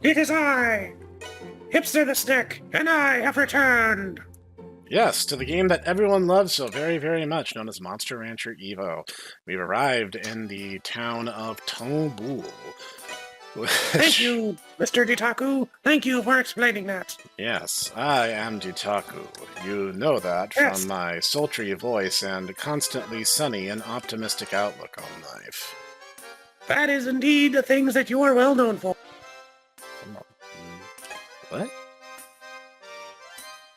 It is I, Hipster the Snek, and I have returned. Yes, to the game that everyone loves so very, very much, known as Monster Rancher EVO. We've arrived in the town of Bool. Thank you, Mr. Ditaku. Thank you for explaining that. Yes, I am Ditaku. You know that Yes. from my sultry voice and constantly sunny and optimistic outlook on life. That is indeed the things that you are well known for. What?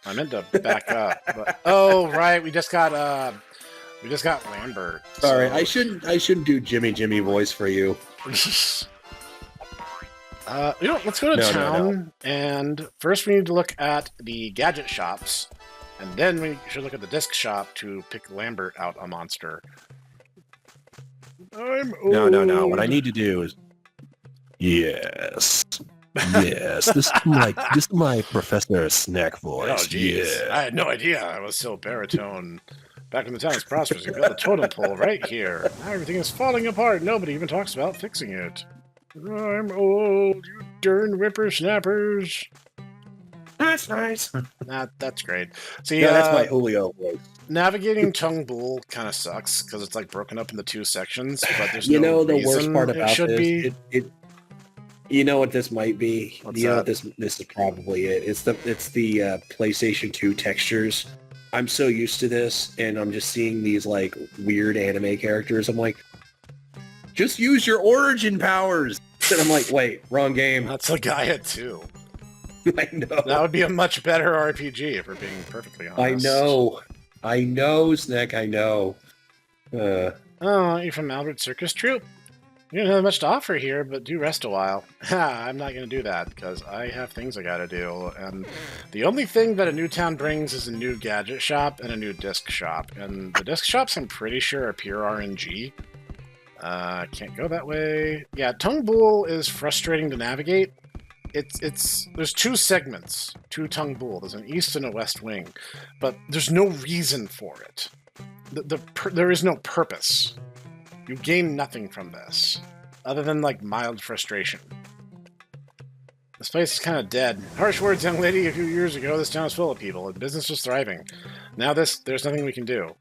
I meant to back up. But, oh, right, we just got Lambert. Sorry, so- I shouldn't do Jimmy voice for you. Let's go to No, town, and first we need to look at the gadget shops, and then we should look at the disc shop to pick Lambert out a monster. I'm old. No. What I need to do is, yes. This is my Professor Snek voice. Oh, jeez. Yeah. I had no idea I was so baritone. Back when the town was prosperous, we built a totem pole right here. Now everything is falling apart. Nobody even talks about fixing it. I'm old, you darn whippersnappers. That's nice. That's great. See, Yeah, that's my Julio voice. navigating Bool kind of sucks because it's like broken up into two sections. But there's You no know the reason worst part it about should this? be. You know what this might be? What's you know that? what this is probably it. It's the PlayStation 2 textures. I'm so used to this, and I'm just seeing these like weird anime characters. I'm like, just use your origin powers. And I'm like, wait, wrong game. That's a Gacha too. I know. That would be a much better RPG if we're being perfectly honest. I know, Snek. I know. Oh, you're from Albert Circus Troupe? You don't have much to offer here, but do rest a while. Ha, I'm not going to do that, because I have things I gotta do, and the only thing that a new town brings is a new gadget shop and a new disc shop, and the disc shops I'm pretty sure are pure RNG. Can't go that way. Yeah, Bool is frustrating to navigate. There's two segments to Bool. There's an east and a west wing, but there's no reason for it. There is no purpose. You gain nothing from this, other than, like, mild frustration. This place is kind of dead. Harsh words, young lady. A few years ago, this town was full of people, and business was thriving. Now there's nothing we can do.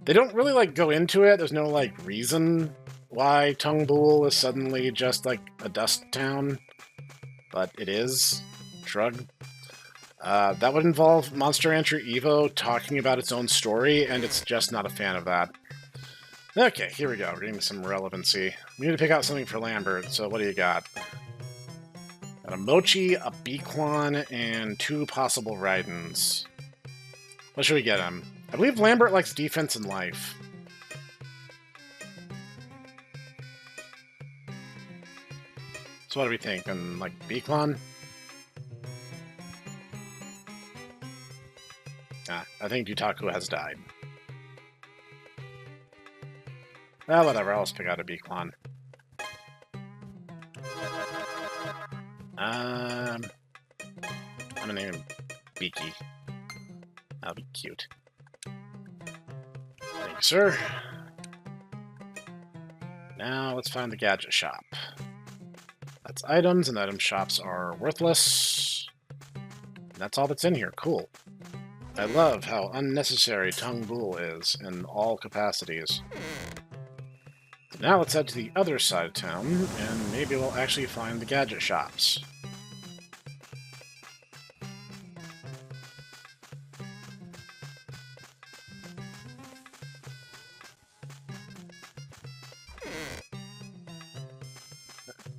They don't really, like, go into it. There's no, like, reason why Bool is suddenly just, like, a dust town. But it is. Shrug. That would involve Monster Rancher EVO talking about its own story, and it's just not a fan of that. Okay, here we go. We're getting some relevancy. We need to pick out something for Lambert, so what do you got? Got a Mochi, a Bequan, and 2 possible Raidens. What should we get him? I believe Lambert likes defense and life. So what do we think? And like Bequan? I think Dutaku has died. Well, whatever, I'll just pick out a Bequan. I'm gonna name him Beaky. That'll be cute. Thank you, sir. Now let's find the gadget shop. That's items, and item shops are worthless. And that's all that's in here. Cool. I love how unnecessary Bool is in all capacities. Now let's head to the other side of town, and maybe we'll actually find the gadget shops.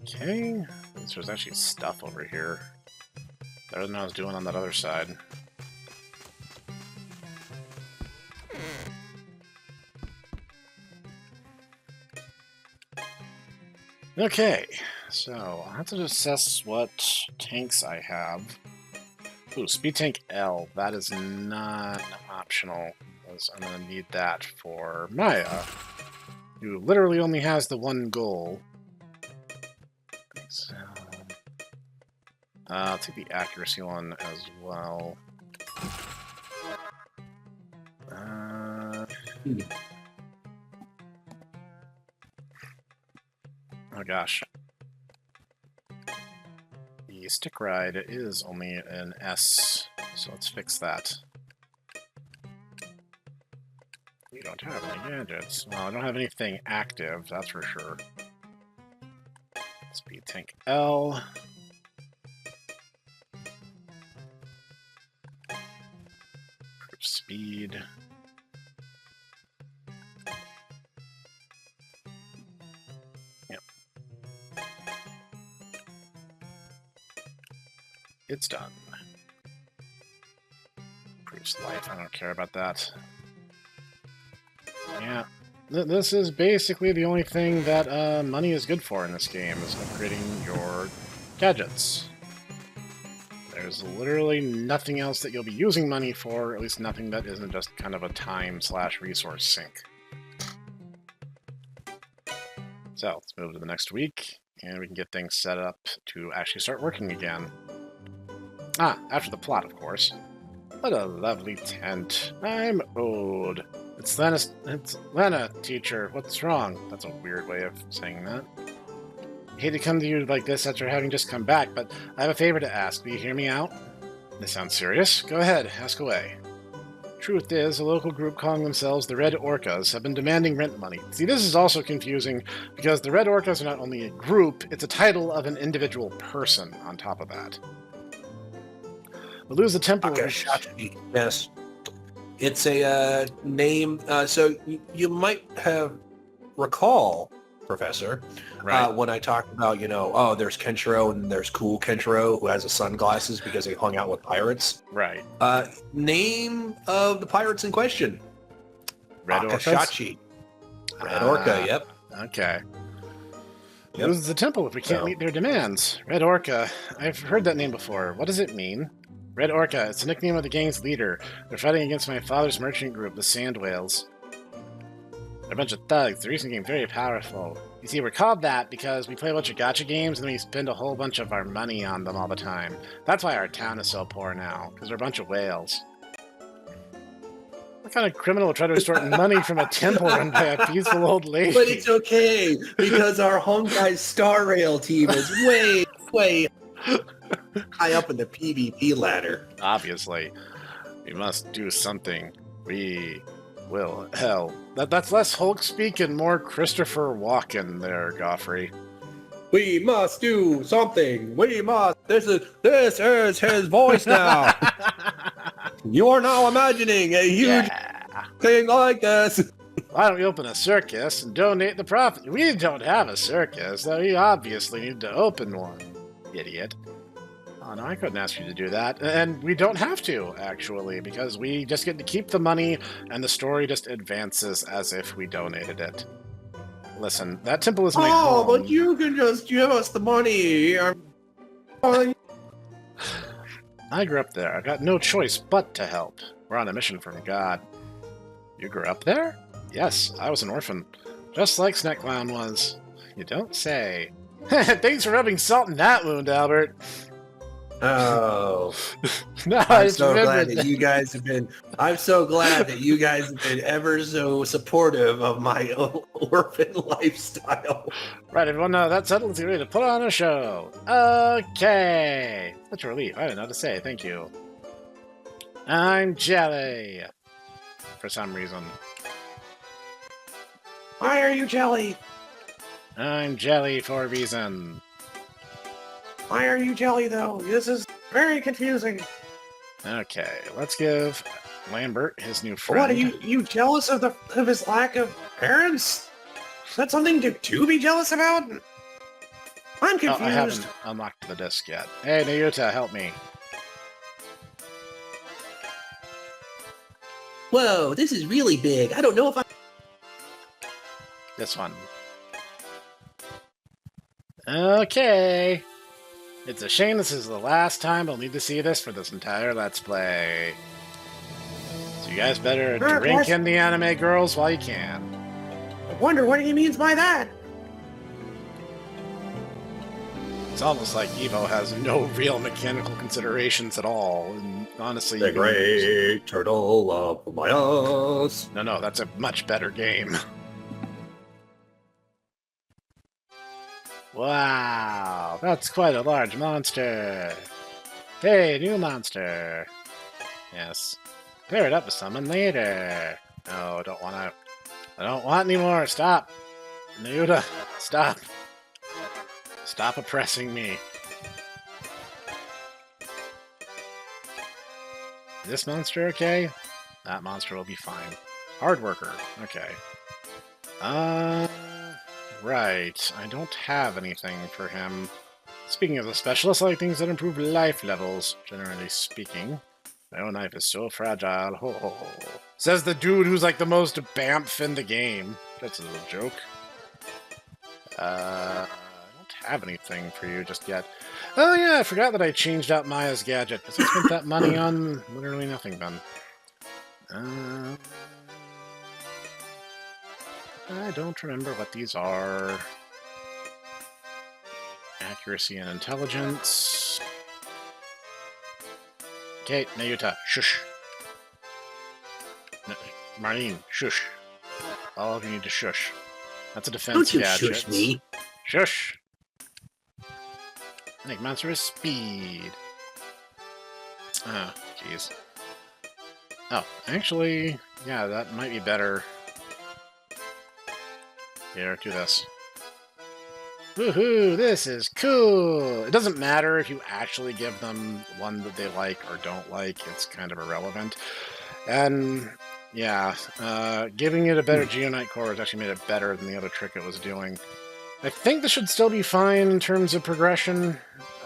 Okay, there's actually stuff over here. Better than I was doing on that other side. Okay, so I'll have to assess what tanks I have. Ooh, Speed Tank L. That is not optional, because I'm going to need that for Maya, who literally only has the one goal. So, I'll take the accuracy one as well. Oh gosh. the stick ride is only an S, so let's fix that. We don't have any gadgets. Well, I don't have anything active, that's for sure. Speed tank L. Speed. Yep. It's done. Improves life, I don't care about that. Yeah. This is basically the only thing that money is good for in this game, is upgrading your gadgets. There's literally nothing else that you'll be using money for, at least nothing that isn't just kind of a time/resource sink. So, let's move to the next week, and we can get things set up to actually start working again. Ah, after the plot, of course. What a lovely tent. I'm old. It's Lena, teacher. What's wrong? That's a weird way of saying that. I hate to come to you like this after having just come back, but I have a favor to ask. Will you hear me out? This sounds serious. Go ahead, ask away. Truth is, a local group calling themselves the Red Orcas have been demanding rent money. See, this is also confusing, because the Red Orcas are not only a group, it's a title of an individual person on top of that. We'll lose the temple. Yes. It's a name, so you might have recall, Professor, Right. when I talked about, oh, there's Kenshiro and there's cool Kenshiro who has the sunglasses because he hung out with pirates. Right. Name of the pirates in question. Red Orcas? Akashachi. Red Orca, yep. Okay. Yep. Lose the temple if we can't meet their demands. Red Orca. I've heard that name before. What does it mean? Red Orca. It's the nickname of the gang's leader. They're fighting against my father's merchant group, the Sand Whales. They're a bunch of thugs. The recent game very powerful. You see, we're called that because we play a bunch of gacha games and then we spend a whole bunch of our money on them all the time. That's why our town is so poor now, because we're a bunch of whales. What kind of criminal would try to extort money from a temple run by a peaceful old lady? But it's okay, because our Honkai Star Rail team is way high up in the PvP ladder. Obviously. We must do something. We will. Hell. That's less Hulk speak and more Christopher Walken there, Goffrey. We must do something. We must. This is his voice now. You are now imagining a huge thing like this. Why don't we open a circus and donate the profit? We don't have a circus, so we obviously need to open one. Idiot. Oh, no, I couldn't ask you to do that. And we don't have to, actually, because we just get to keep the money, and the story just advances as if we donated it. Listen, that temple is my home. But you can just give us the money. I grew up there. I got no choice but to help. We're on a mission from God. You grew up there? Yes, I was an orphan. Just like Snek Clown was. You don't say. Thanks for rubbing salt in that wound, Albert. Oh, No, I'm so glad that you guys have been. I'm so glad that you guys have been ever so supportive of my orphan lifestyle. Right, everyone, that settles you ready to put on a show. Okay. Such a relief. I didn't know what to say. Thank you. I'm Jelly. For some reason. Why are you jelly? I'm Jelly for a reason. Why are you jelly, though? This is very confusing. Okay, let's give Lambert his new friend. What, are you jealous of his lack of parents? Is that something to be jealous about? I'm confused. Oh, I haven't unlocked the disc yet. Hey, Nayuta, help me. Whoa, this is really big. I don't know if I... This one. Okay. It's a shame this is the last time I'll need to see this for this entire Let's Play. So you guys better drink in the anime girls while you can. I wonder what he means by that. It's almost like EVO has no real mechanical considerations at all, and honestly... The great turtle of Mayas. No, that's a much better game. Wow, that's quite a large monster. Hey, new monster. Yes. Clear it up with summon later. No, I don't want to. I don't want any more. Stop. Nayuta, stop. Stop oppressing me. Is this monster okay? That monster will be fine. Hard worker. Okay. Right. I don't have anything for him. Speaking of the specialist, I like things that improve life levels, generally speaking. My own knife is so fragile. Ho, ho, ho. Says the dude who's like the most bamf in the game. That's a little joke. I don't have anything for you just yet. Oh yeah, I forgot that I changed out Maya's gadget, because I spent that money on literally nothing then. I don't remember what these are. Accuracy and intelligence. Okay, Nayuta, shush. Marlene, shush. All of you need to shush. That's a defense Don't you gadget. shush me. Shush! I think monster is speed. Oh, jeez. Oh, actually, yeah, that might be better. Here, do this. Woohoo, this is cool! It doesn't matter if you actually give them one that they like or don't like, it's kind of irrelevant. And, yeah, giving it a better Geonite core has actually made it better than the other trick it was doing. I think this should still be fine in terms of progression.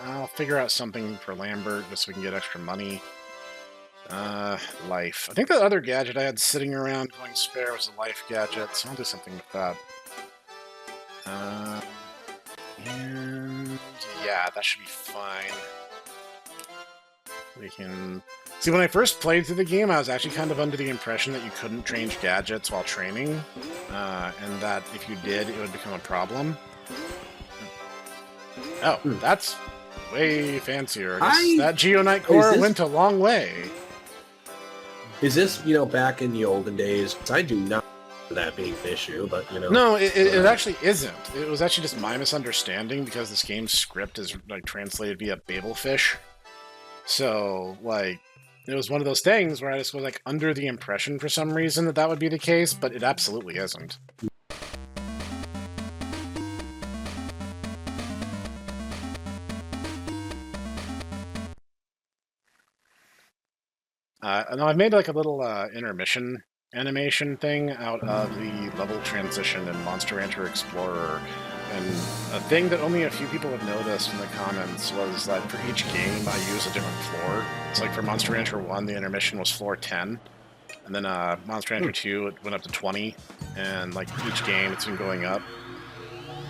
I'll figure out something for Lambert just so we can get extra money. Life. I think the other gadget I had sitting around going spare was a life gadget, so I'll do something with that. And yeah, that should be fine. We can... See, when I first played through the game, I was actually kind of under the impression that you couldn't change gadgets while training, and that if you did, it would become a problem. Oh, that's way fancier. I guess that Geonite core went a long way. Is this, back in the olden days? I do not remember that being an issue, but, No, it actually isn't. It was actually just my misunderstanding because this game's script is, translated via Babelfish. So, it was one of those things where I just was, under the impression for some reason that that would be the case, but it absolutely isn't. Now I've made, a little, intermission animation thing out of the level transition in Monster Rancher Explorer. And a thing that only a few people have noticed in the comments was that for each game I use a different floor. It's like for Monster Rancher 1, the intermission was floor 10. And then Monster Rancher 2, it went up to 20. And each game, it's been going up.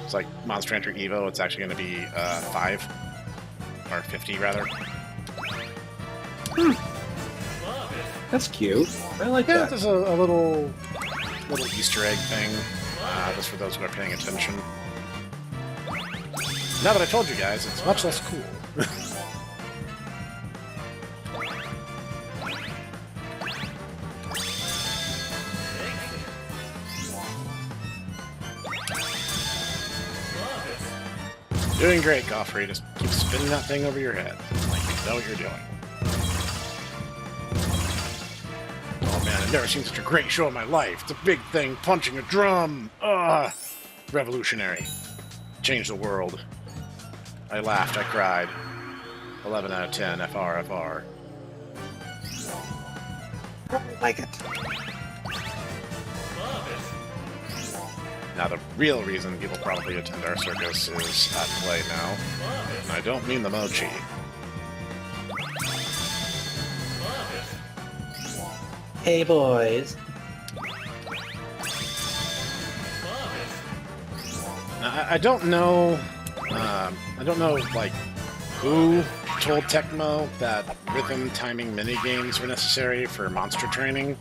It's like Monster Rancher EVO, it's actually going to be 5. Or 50, rather. That's cute. I like that. There's a little Easter egg thing, just for those who are paying attention. Now that I told you guys, it's much less cool. Doing great, Goffrey. Just keep spinning that thing over your head. You know what you're doing. Oh man, I've never seen such a great show in my life. It's a big thing punching a drum. Revolutionary. Changed the world. I laughed, I cried. 11 out of 10, FR, FR. I like it. Now the real reason people probably attend our circus is at play now. And I don't mean the mochi. Hey, boys. Now, I don't know... who told Tecmo that rhythm timing minigames were necessary for monster training,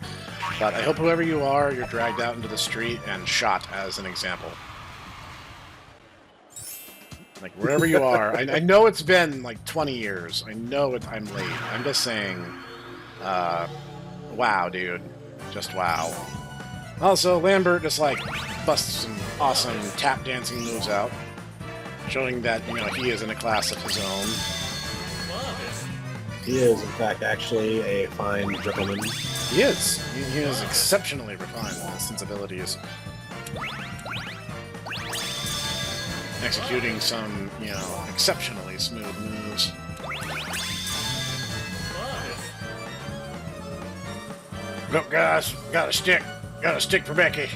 but I hope whoever you are, you're dragged out into the street and shot as an example. Wherever you are. I know it's been, 20 years. I know I'm late. I'm just saying, wow, dude. Just wow. Also, Lambert just, busts some awesome tap dancing moves out. showing that, you know, he is in a class of his own. He is, in fact, actually a fine gentleman. He is. He is exceptionally refined in his sensibilities. Executing some, you know, exceptionally smooth moves. Look, guys, got a stick. Got a stick for Becky.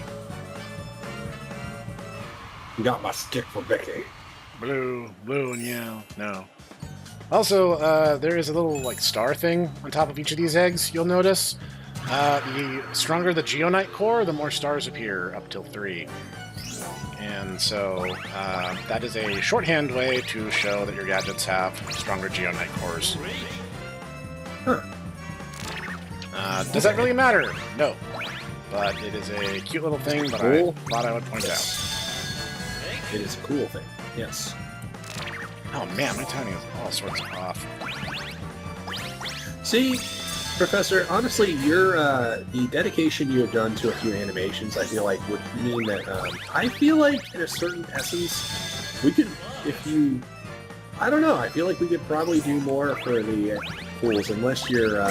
Got my stick for Becky. Blue and yellow. No. Also, there is a little, like, star thing on top of each of these eggs, you'll notice. The stronger the Geonite core, the more stars appear, up till 3. And so, that is a shorthand way to show that your gadgets have stronger Geonite cores. Huh. Does that really matter? No. But it is a cute little thing that Cool. I thought I would point out. It is a cool thing, yes. Oh man, my timing is all sorts of off. See, Professor, honestly, your the dedication you have done to a few animations, I feel like would mean that I feel like in a certain essence, we could, if you, I don't know, I feel like we could probably do more for the fools, unless you're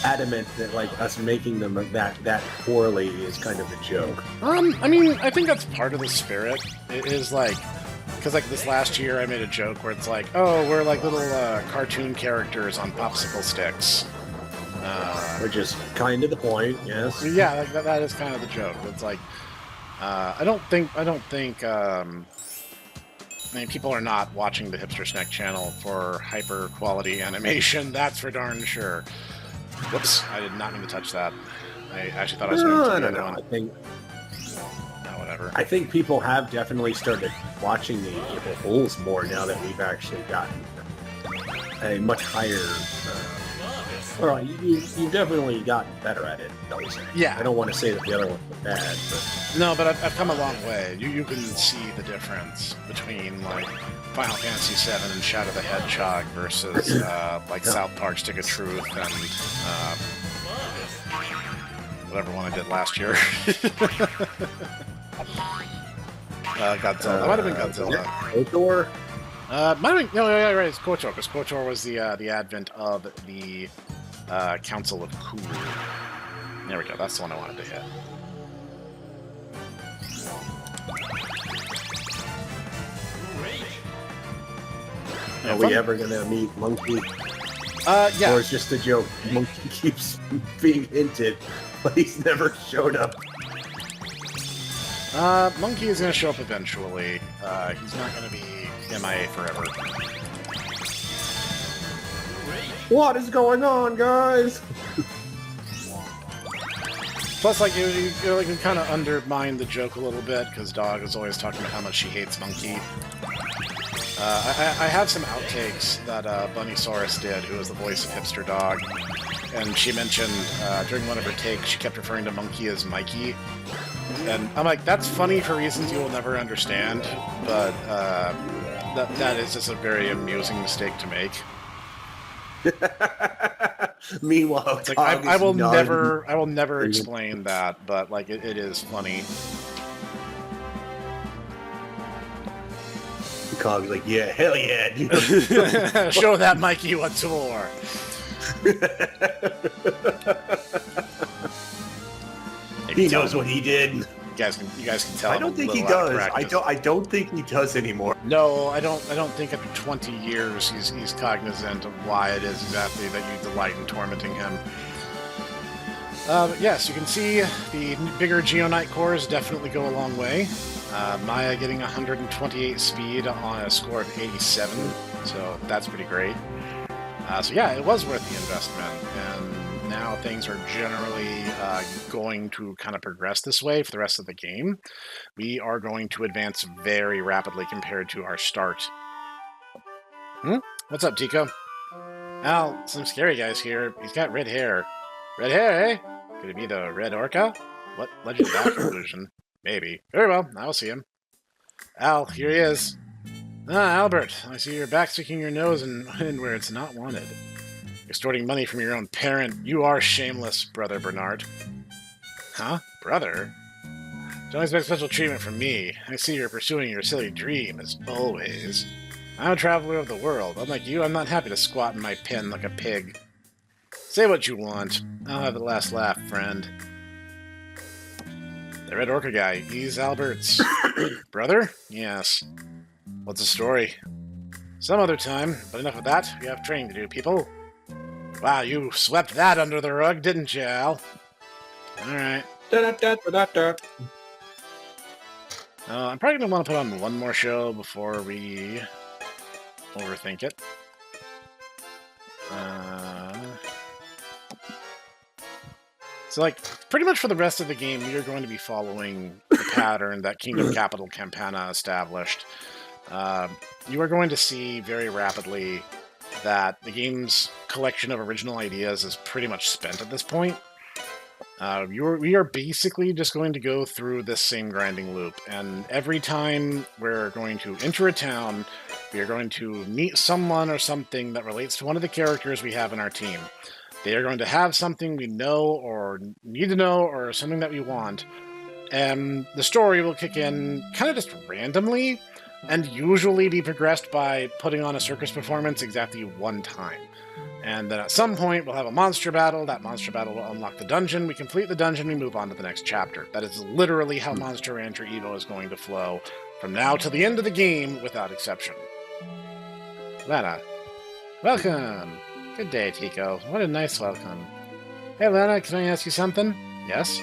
adamant that like us making them that poorly is kind of a joke. I mean, I think that's part of the spirit. It is like, because like this last year I made a joke where it's like, oh, we're like little cartoon characters on popsicle sticks. Which is kind of the point, yes. Yeah, like that is kind of the joke. It's like, I don't think, I mean, people are not watching the Hipster Snek channel for hyper quality animation. That's for darn sure. Whoops, I did not mean to touch that. I actually thought I was going to I the don't other know. one. Whatever. I think people have definitely started watching the April Fools more now that we've actually gotten a much higher. Well, you've definitely gotten better at it. Yeah. I don't want to say that the other one was bad, but No, but I've come a long way. You can see the difference between like Final Fantasy VII and Shadow the Hedgehog versus like South Park Stick of Truth and whatever one I did last year. Godzilla. That might have been Godzilla. KOTOR? Might have been, no, yeah, right. It's KOTOR, because KOTOR was the advent of the Council of Cool. There we go. That's the one I wanted to hit. Are we ever gonna meet Monkey? Yeah. Or is just a joke? Monkey keeps being hinted, but he's never showed up. Monkey is going to show up eventually. He's not going to be MIA forever. What is going on, guys? Plus, like, you kind of undermine the joke a little bit, because Dog is always talking about how much she hates Monkey. I have some outtakes that Bunnysaurus did, who was the voice of Hipster Dog, and she mentioned during one of her takes, she kept referring to Monkey as Mikey. And I'm like, that's funny for reasons you will never understand, but that is just a very amusing mistake to make. Meanwhile, It's like, I will never explain that, but like it is funny. Cog's like, yeah, hell yeah, dude. Show that Mikey what's more. He knows what he did. You guys can tell. I don't think he does. I don't think he does anymore. No, I don't think after 20 years he's cognizant of why it is exactly that you delight in tormenting him. But yes, you can see the bigger Geonite cores definitely go a long way. Maya getting 128 speed on a score of 87, so that's pretty great. So yeah, it was worth the investment, and now things are generally going to kind of progress this way for the rest of the game. We are going to advance very rapidly compared to our start. What's up, Tico? Al, some scary guy's here. He's got red hair. Red hair, eh? Could it be the Red Orca? What Legend of that conclusion? Maybe. Very well, I'll see him. Al, here he is. Ah, Albert, I see you're back sticking your nose in where it's not wanted. Extorting money from your own parent. You are shameless, Brother Bernard. Huh? Brother? Don't expect special treatment from me. I see you're pursuing your silly dream, as always. I'm a traveler of the world. Unlike you, I'm not happy to squat in my pen like a pig. Say what you want. I'll have the last laugh, friend. The Red Orca guy, he's Albert's brother? Yes. What's the story? Some other time, but enough of that. We have training to do, people. Wow, you swept that under the rug, didn't you, Al? Alright. Da-da-da-da-da-da. I'm probably going to want to put on one more show before we overthink it. So, like, pretty much for the rest of the game, we are going to be following the pattern that Kingdom Capital Campana established. You are going to see very rapidly that the game's collection of original ideas is pretty much spent at this point. We are basically just going to go through this same grinding loop, and every time we're going to enter a town, we are going to meet someone or something that relates to one of the characters we have in our team. They are going to have something we know or need to know or something that we want, and the story will kick in kind of just randomly and usually be progressed by putting on a circus performance exactly one time. And then at some point, we'll have a monster battle. That monster battle will unlock the dungeon. We complete the dungeon, we move on to the next chapter. That is literally how Monster Rancher EVO is going to flow from now to the end of the game, without exception. Lana, welcome. Good day, Tico. What a nice welcome. Hey, Lana, can I ask you something? Yes?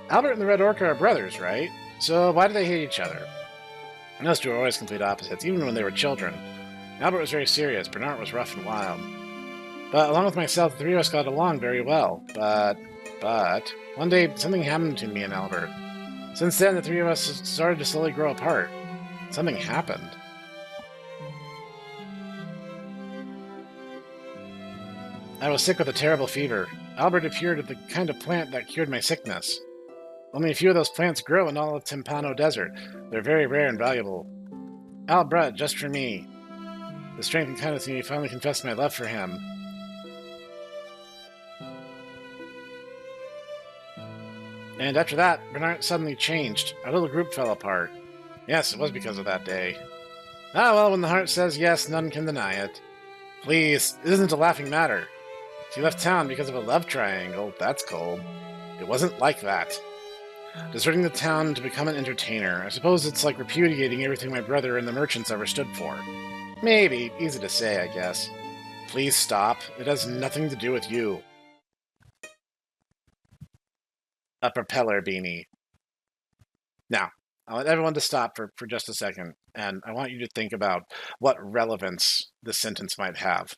Albert and the Red Orca are brothers, right? So why do they hate each other? Those two were always complete opposites, even when they were children. Albert was very serious, Bernard was rough and wild. But along with myself, the three of us got along very well. But, one day something happened to me and Albert. Since then, the three of us started to slowly grow apart. Something happened. I was sick with a terrible fever. Albert appeared at the kind of plant that cured my sickness. Only a few of those plants grow in all of Timpano Desert. They're very rare and valuable. Albert, just for me. The strength and kindness made me finally confess my love for him. And after that, Bernard suddenly changed. Our little group fell apart. Yes, it was because of that day. Ah, well, when the heart says yes, none can deny it. Please, it isn't a laughing matter. She left town because of a love triangle. That's cold. It wasn't like that. Deserting the town to become an entertainer. I suppose it's like repudiating everything my brother and the merchants ever stood for. Maybe. Easy to say, I guess. Please stop. It has nothing to do with you. A propeller beanie. Now, I want everyone to stop for just a second, and I want you to think about what relevance this sentence might have.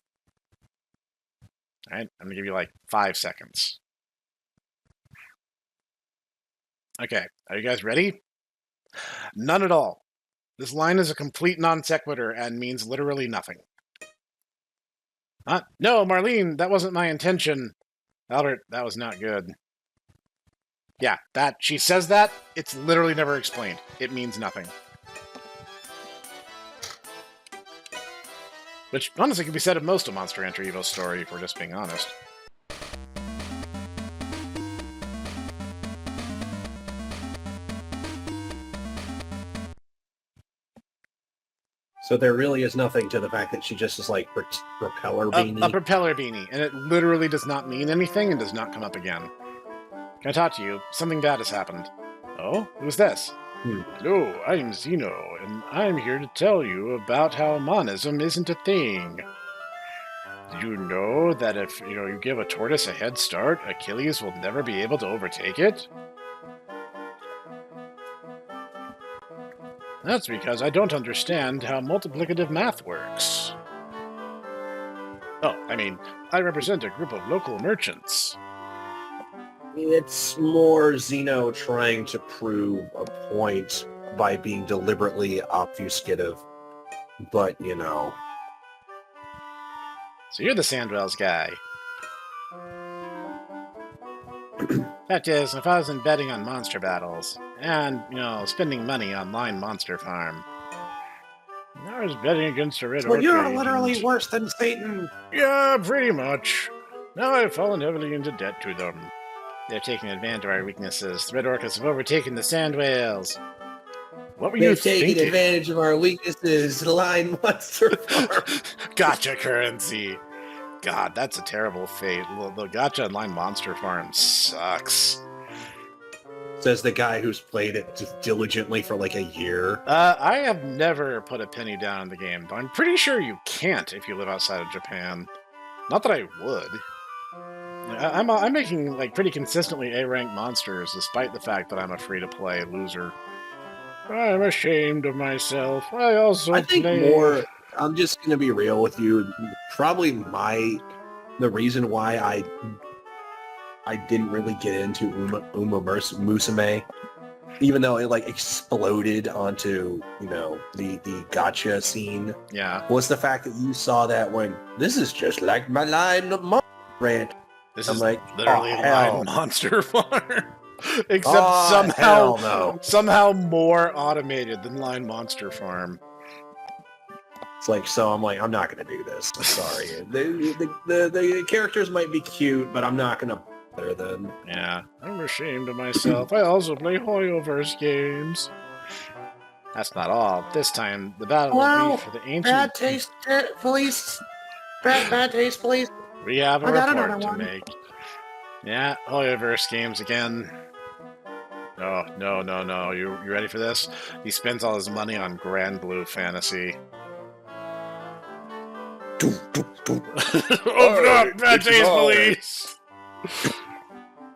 All right, I'm going to give you like 5 seconds. Okay, are you guys ready? None at all. This line is a complete non sequitur and means literally nothing. No, Marlene, that wasn't my intention. Albert, that was not good. Yeah, she says that, it's literally never explained. It means nothing. Which, honestly, could be said of most of Monster Rancher EVO's story, if we're just being honest. So there really is nothing to the fact that she just is like propeller beanie. A propeller beanie, and it literally does not mean anything and does not come up again. Can I talk to you? Something bad has happened. Oh? Who's this? Hello, I'm Zeno, and I'm here to tell you about how monism isn't a thing. Did you know that if, you give a tortoise a head start, Achilles will never be able to overtake it? That's because I don't understand how multiplicative math works. Oh, I represent a group of local merchants. It's more Zeno trying to prove a point by being deliberately obfuscative. But, So you're the Sandwells guy. Fact is, my father's been betting on monster battles. And, spending money on Line Monster Farm. I was betting against a Red Orca. Well, you're literally worse than Satan! Yeah, pretty much. Now I've fallen heavily into debt to them. They're taking advantage of our weaknesses. The red orcas have overtaken the sand whales. What were you They've taken thinking? advantage of our weaknesses. Line monster farm. Gacha currency. God, that's a terrible fate. The Gacha Online Monster Farm sucks. Says the guy who's played it just diligently for like a year. I have never put a penny down in the game, but I'm pretty sure you can't if you live outside of Japan. Not that I would. I'm making like pretty consistently A-rank monsters, despite the fact that I'm a free-to-play loser. I'm ashamed of myself. I think more. I'm just gonna be real with you. Probably the reason why I didn't really get into Uma Musume, even though it like exploded onto the gacha scene. Yeah, was the fact that you saw that when this is just like my line rant. This I'm is like, literally hell. Line Monster Farm, except somehow more automated than Line Monster Farm. It's like, so I'm like, I'm not gonna do this. I'm sorry. The characters might be cute, but I'm not gonna bother them. Yeah, I'm ashamed of myself. I also play Hoyoverse games. That's not all. This time, the battle will be for the ancient... Bad taste, police. Bad taste, police. We have a I got report another to one. make. Yeah, Hoyoverse games again. Oh, no. You ready for this? He spends all his money on Grand Blue Fantasy. Open up, bad it's taste, mine. police!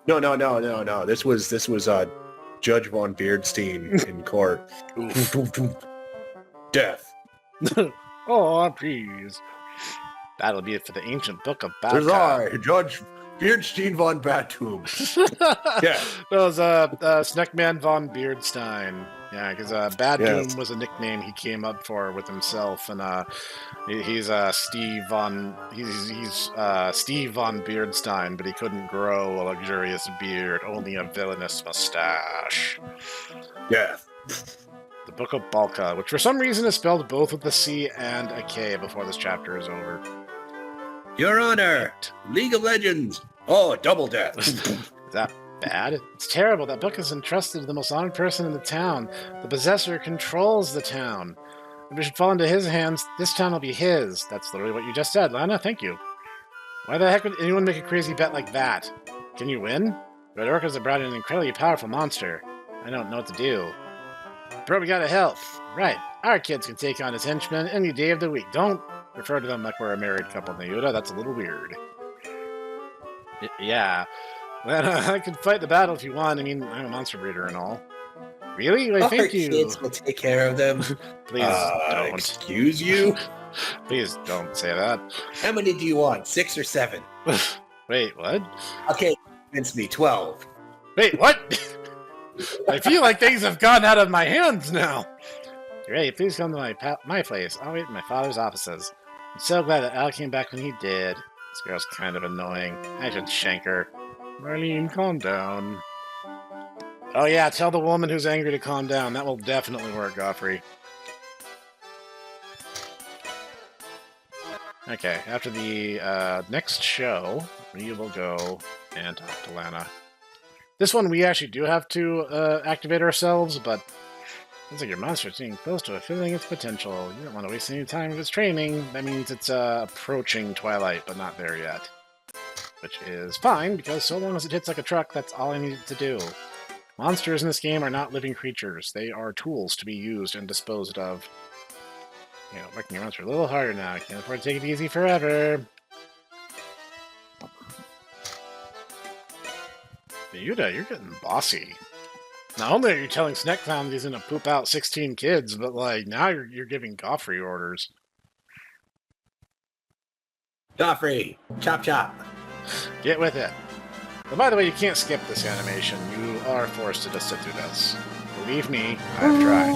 No. This was Judge Von Beardstein in court. Death. Oh, please. That'll be it for the ancient book of There's Gacha. I, Judge Beardstein von Batum. Yeah. That was Sneckman von Beardstein. Yeah, because Bad Yes. Doom was a nickname he came up for with himself, and he's Steve von Beardstein, but he couldn't grow a luxurious beard, only a villainous mustache. Yeah. The Book of Balka, which for some reason is spelled both with a C and a K before this chapter is over. Your Honor, League of Legends. Oh, double death. Is that bad? It's terrible. That book is entrusted to the most honored person in the town. The possessor controls the town. If it should fall into his hands, this town will be his. That's literally what you just said, Lana. Thank you. Why the heck would anyone make a crazy bet like that? Can you win? Red Orcas have brought in an incredibly powerful monster. I don't know what to do. Bro, we gotta help. Right. Our kids can take on his henchmen any day of the week. Don't refer to them like we're a married couple, Nayuda. That's a little weird. Yeah. Well, I can fight the battle if you want. I mean, I'm a monster breeder and all. Really? Why, thank you. Kids will take care of them. Please don't. Excuse you? Please don't say that. How many do you want? 6 or 7? Wait, what? Okay, convince me. 12. Wait, what? I feel like things have gone out of my hands now. You ready? Please come to my place. I'll wait in my father's offices. I'm so glad that Al came back when he did. This girl's kind of annoying. I should shank her. Marlene, calm down. Oh yeah, tell the woman who's angry to calm down. That will definitely work, Godfrey. Okay, after the next show, we will go and talk to Lana. This one we actually do have to activate ourselves, but looks like your monster's getting close to fulfilling its potential. You don't want to waste any time with its training. That means it's approaching Twilight, but not there yet. Which is fine, because so long as it hits like a truck, that's all I needed to do. Monsters in this game are not living creatures. They are tools to be used and disposed of. You know, working your monster a little harder now. I can't afford to take it easy forever. Yuda, you're getting bossy. Not only are you telling Snek Clown he's gonna poop out 16 kids, but like now you're giving Godfrey orders. Joffrey, chop chop. Get with it. But by the way, you can't skip this animation. You are forced to just sit through this. Believe me, I've tried.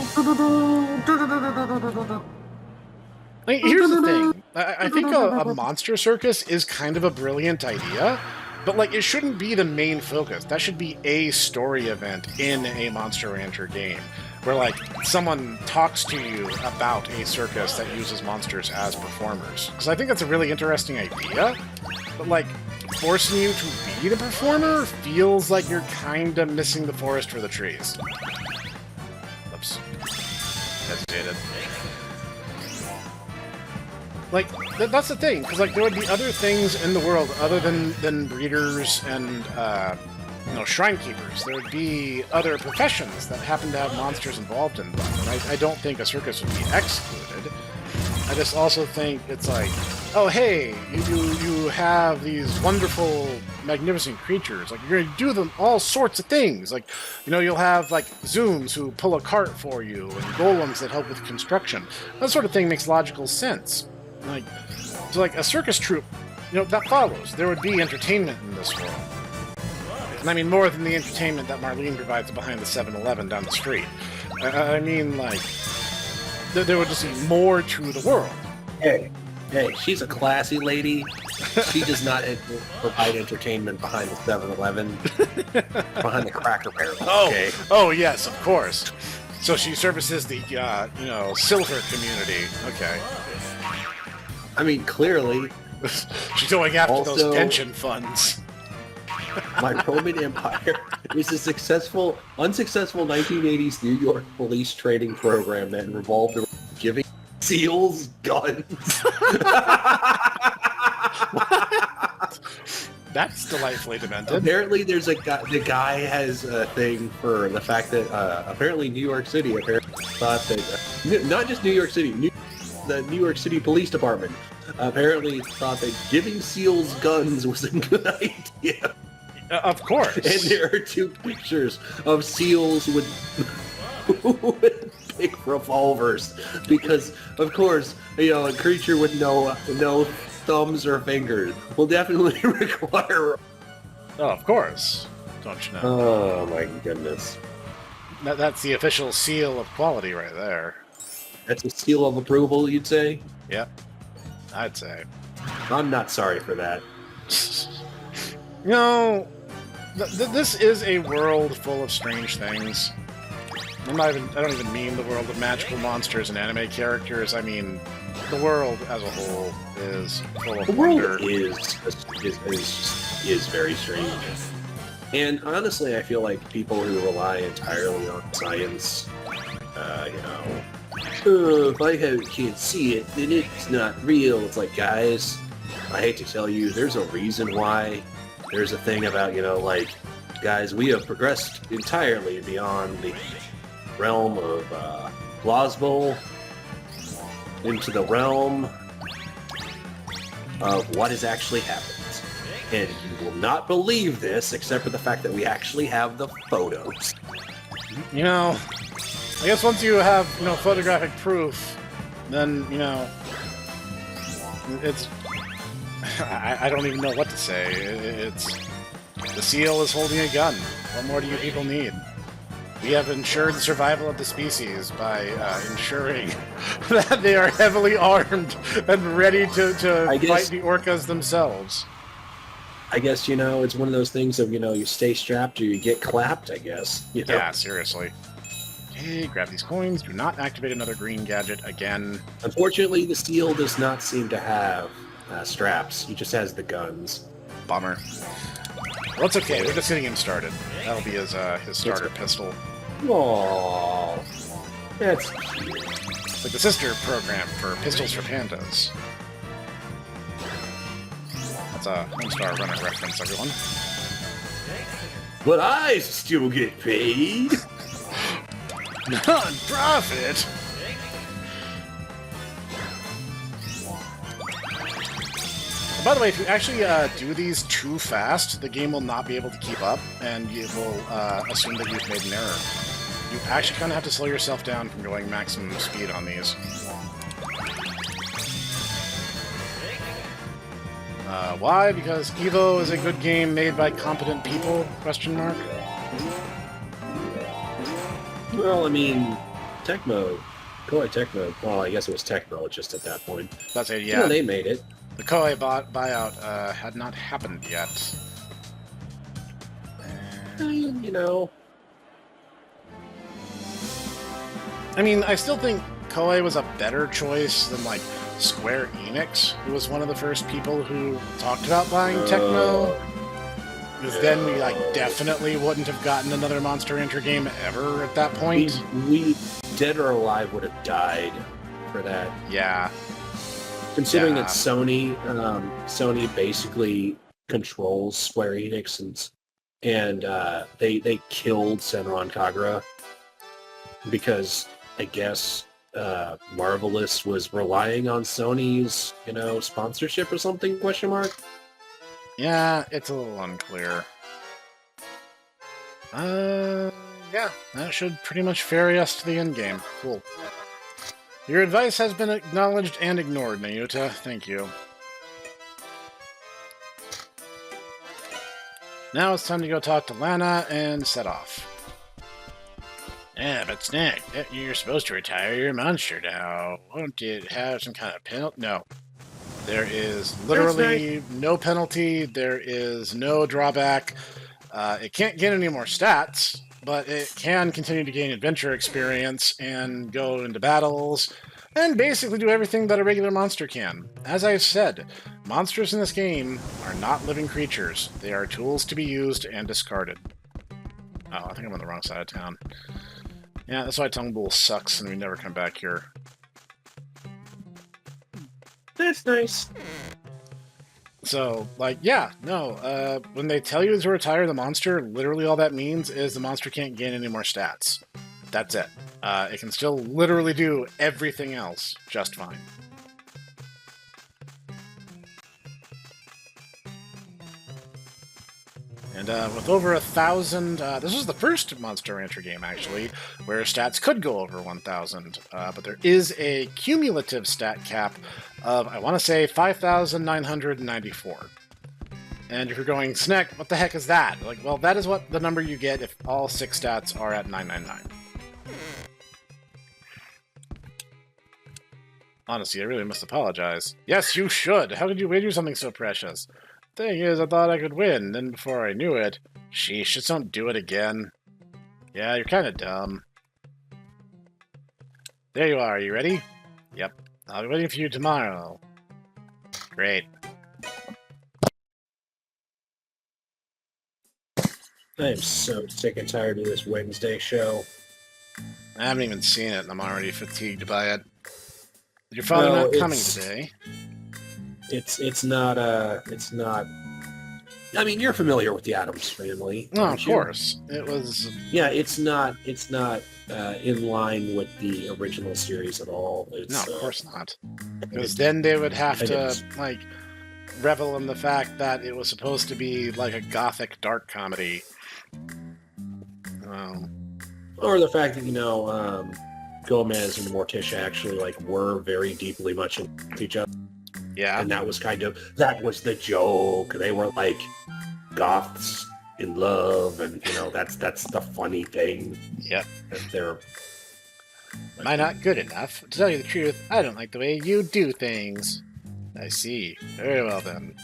Like, here's the thing. I think a monster circus is kind of a brilliant idea, but like it shouldn't be the main focus. That should be a story event in a Monster Rancher game, where like someone talks to you about a circus that uses monsters as performers. Because I think that's a really interesting idea, but like forcing you to be the performer feels like you're kind of missing the forest for the trees. Oops. Hesitated. Like, that's the thing, because, like, there would be other things in the world other than breeders and, shrine keepers. There would be other professions that happen to have monsters involved in them, and I don't think a circus would be excluded. I just also think it's like, oh, hey, you have these wonderful, magnificent creatures. Like, you're going to do them all sorts of things. Like, you'll have, like, Zooms who pull a cart for you, and golems that help with construction. That sort of thing makes logical sense. Like, so, like, a circus troupe, that follows. There would be entertainment in this world. And I mean more than the entertainment that Marlene provides behind the 7-Eleven down the street. I mean, like, there would just be more to the world. Hey, she's a classy lady. She does not provide entertainment behind the 7-Eleven, behind the Cracker Barrel. Okay? Oh, yes, of course. So she services the, silver community. Okay. I mean, clearly. She's going after Also, those pension funds. My Roman Empire is a unsuccessful 1980s New York police training program that involved giving SEALs guns. That's delightfully demented. Apparently, there's the guy has a thing for the fact that apparently New York City thought that not just New York City, the New York City Police Department apparently thought that giving SEALs guns was a good idea. Of course. And there are 2 pictures of SEALs with big revolvers because, of course, a creature with no thumbs or fingers will definitely require. Oh, of course. Don't you know? Oh my goodness. That's the official seal of quality right there. That's a seal of approval, you'd say? Yep. I'd say. I'm not sorry for that. This is a world full of strange things. I don't even mean the world of magical monsters and anime characters. I mean, the world as a whole is full of wonder. The world is very strange. And honestly, I feel like people who rely entirely on science, if I can't see it, then it's not real. It's like, guys, I hate to tell you, there's a reason why. There's a thing about, guys, we have progressed entirely beyond the realm of plausible into the realm of what has actually happened. And you will not believe this, except for the fact that we actually have the photos. I guess once you have, photographic proof, then, it's... I don't even know what to say. It's... The seal is holding a gun. What more do you people need? We have ensured the survival of the species by ensuring that they are heavily armed and ready to fight the orcas themselves. I guess, it's one of those things of, you stay strapped or you get clapped, I guess. Yeah, seriously. Hey, grab these coins. Do not activate another green gadget again. Unfortunately, the seal does not seem to have straps. He just has the guns. Bummer. Well, it's okay. We're just getting him started. That'll be his starter pistol. Aww. That's cute. It's like the sister program for Pistols for Pandas. That's a Homestar Runner reference, everyone. But I still get paid. Non-profit? By the way, if you actually do these too fast, the game will not be able to keep up, and it will assume that you've made an error. You actually kind of have to slow yourself down from going maximum speed on these. Why? Because EVO is a good game made by competent people? Question mark. Well, I mean, tech mode. Koei tech mode. Well, I guess it was tech mode just at that point. That's it, yeah. They made it. The Koei buyout had not happened yet. I mean, I still think Koei was a better choice than, like, Square Enix, who was one of the first people who talked about buying Tecmo. Because then we definitely wouldn't have gotten another Monster Hunter game ever at that point. We Dead or Alive would have died for that. Yeah. Considering that Sony basically controls Square Enix and they killed Senran Kagura because I guess Marvelous was relying on Sony's sponsorship or something ? Yeah, it's a little unclear. Yeah, that should pretty much ferry us to the end game. Cool. Your advice has been acknowledged and ignored, Nayuta. Thank you. Now it's time to go talk to Lana and set off. Yeah, but Snek, you're supposed to retire your monster now. Won't it have some kind of penalty? No. There is literally no penalty. There is no drawback. It can't get any more stats, but it can continue to gain adventure experience and go into battles and basically do everything that a regular monster can. As I've said, monsters in this game are not living creatures. They are tools to be used and discarded. Oh, I think I'm on the wrong side of town. Yeah, that's why Tongue Bool sucks and we never come back here. That's nice. So, when they tell you to retire the monster, literally all that means is the monster can't gain any more stats. That's it. It can still literally do everything else just fine. And with over 1,000, this was the first Monster Rancher game, actually, where stats could go over 1,000. But there is a cumulative stat cap of, I want to say, 5,994. And if you're going, Snek, what the heck is that? Well, that is what the number you get if all 6 stats are at 999. Honestly, I really must apologize. Yes, you should! How could you wager something so precious? Thing is, I thought I could win, then before I knew it... Sheesh, just don't do it again. Yeah, you're kinda dumb. There you are, you ready? Yep. I'll be waiting for you tomorrow. Great. I am so sick and tired of this Wednesday show. I haven't even seen it, and I'm already fatigued by it. Is your father not coming today? It's not. I mean, you're familiar with the Addams Family. No, of course. It was. Yeah, it's not in line with the original series at all. No, of course not. Because then they would have to revel in the fact that it was supposed to be like a gothic dark comedy. Or the fact that Gomez and Morticia actually were very deeply much into each other. Yeah. And that was the joke. They were like goths in love, and that's the funny thing. Yep. They're Am I not good enough? To tell you the truth, I don't like the way you do things. I see. Very well then.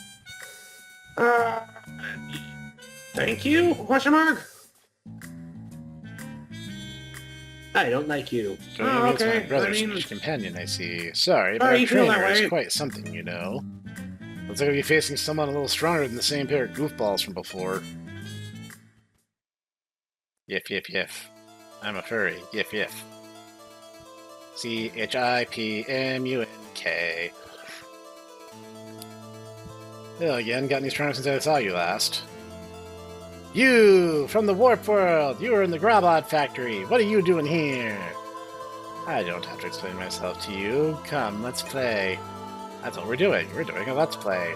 Thank you? ? I don't like you. It's my brother's companion, I see. Sorry, but our trainer is quite something, Looks like we'll be facing someone a little stronger than the same pair of goofballs from before. Yiff, yiff, yiff. I'm a furry. Yiff, yiff. CHIPMUNK. Hello again, got any stronger since I saw you last? You! From the Warp World! You were in the Grabot Factory! What are you doing here? I don't have to explain myself to you. Come, let's play. That's what we're doing. We're doing a let's play.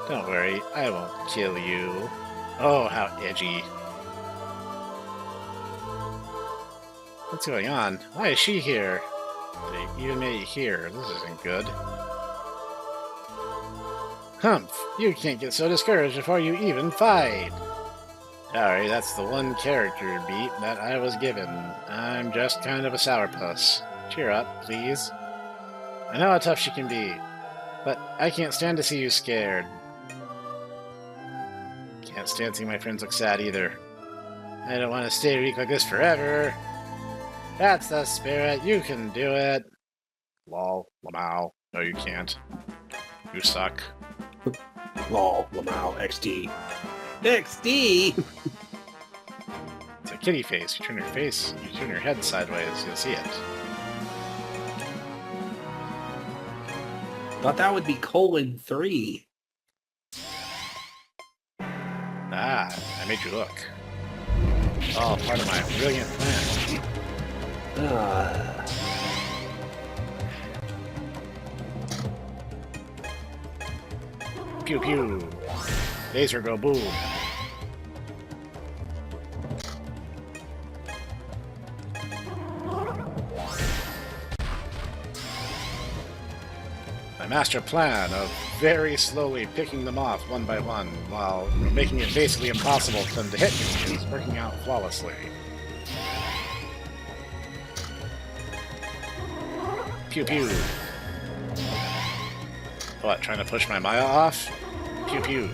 Don't worry, I won't kill you. Oh, how edgy. What's going on? Why is she here? They even made you here. This isn't good. Humph! You can't get so discouraged before you even fight! Sorry, that's the one character beat that I was given. I'm just kind of a sourpuss. Cheer up, please. I know how tough she can be, but I can't stand to see you scared. Can't stand seeing my friends look sad either. I don't want to stay weak like this forever. That's the spirit. You can do it. Lol. Lamau. No, you can't. You suck. Oh, Lamau, XD. XD! It's a kitty face. You turn your head sideways, you'll see it. Thought that would be :3. Ah, I made you look. Oh, part of my brilliant plan. Pew pew. Laser go boom. My master plan of very slowly picking them off one by one while making it basically impossible for them to hit me is working out flawlessly. Pew pew. What, trying to push my Maya off? Pew pew.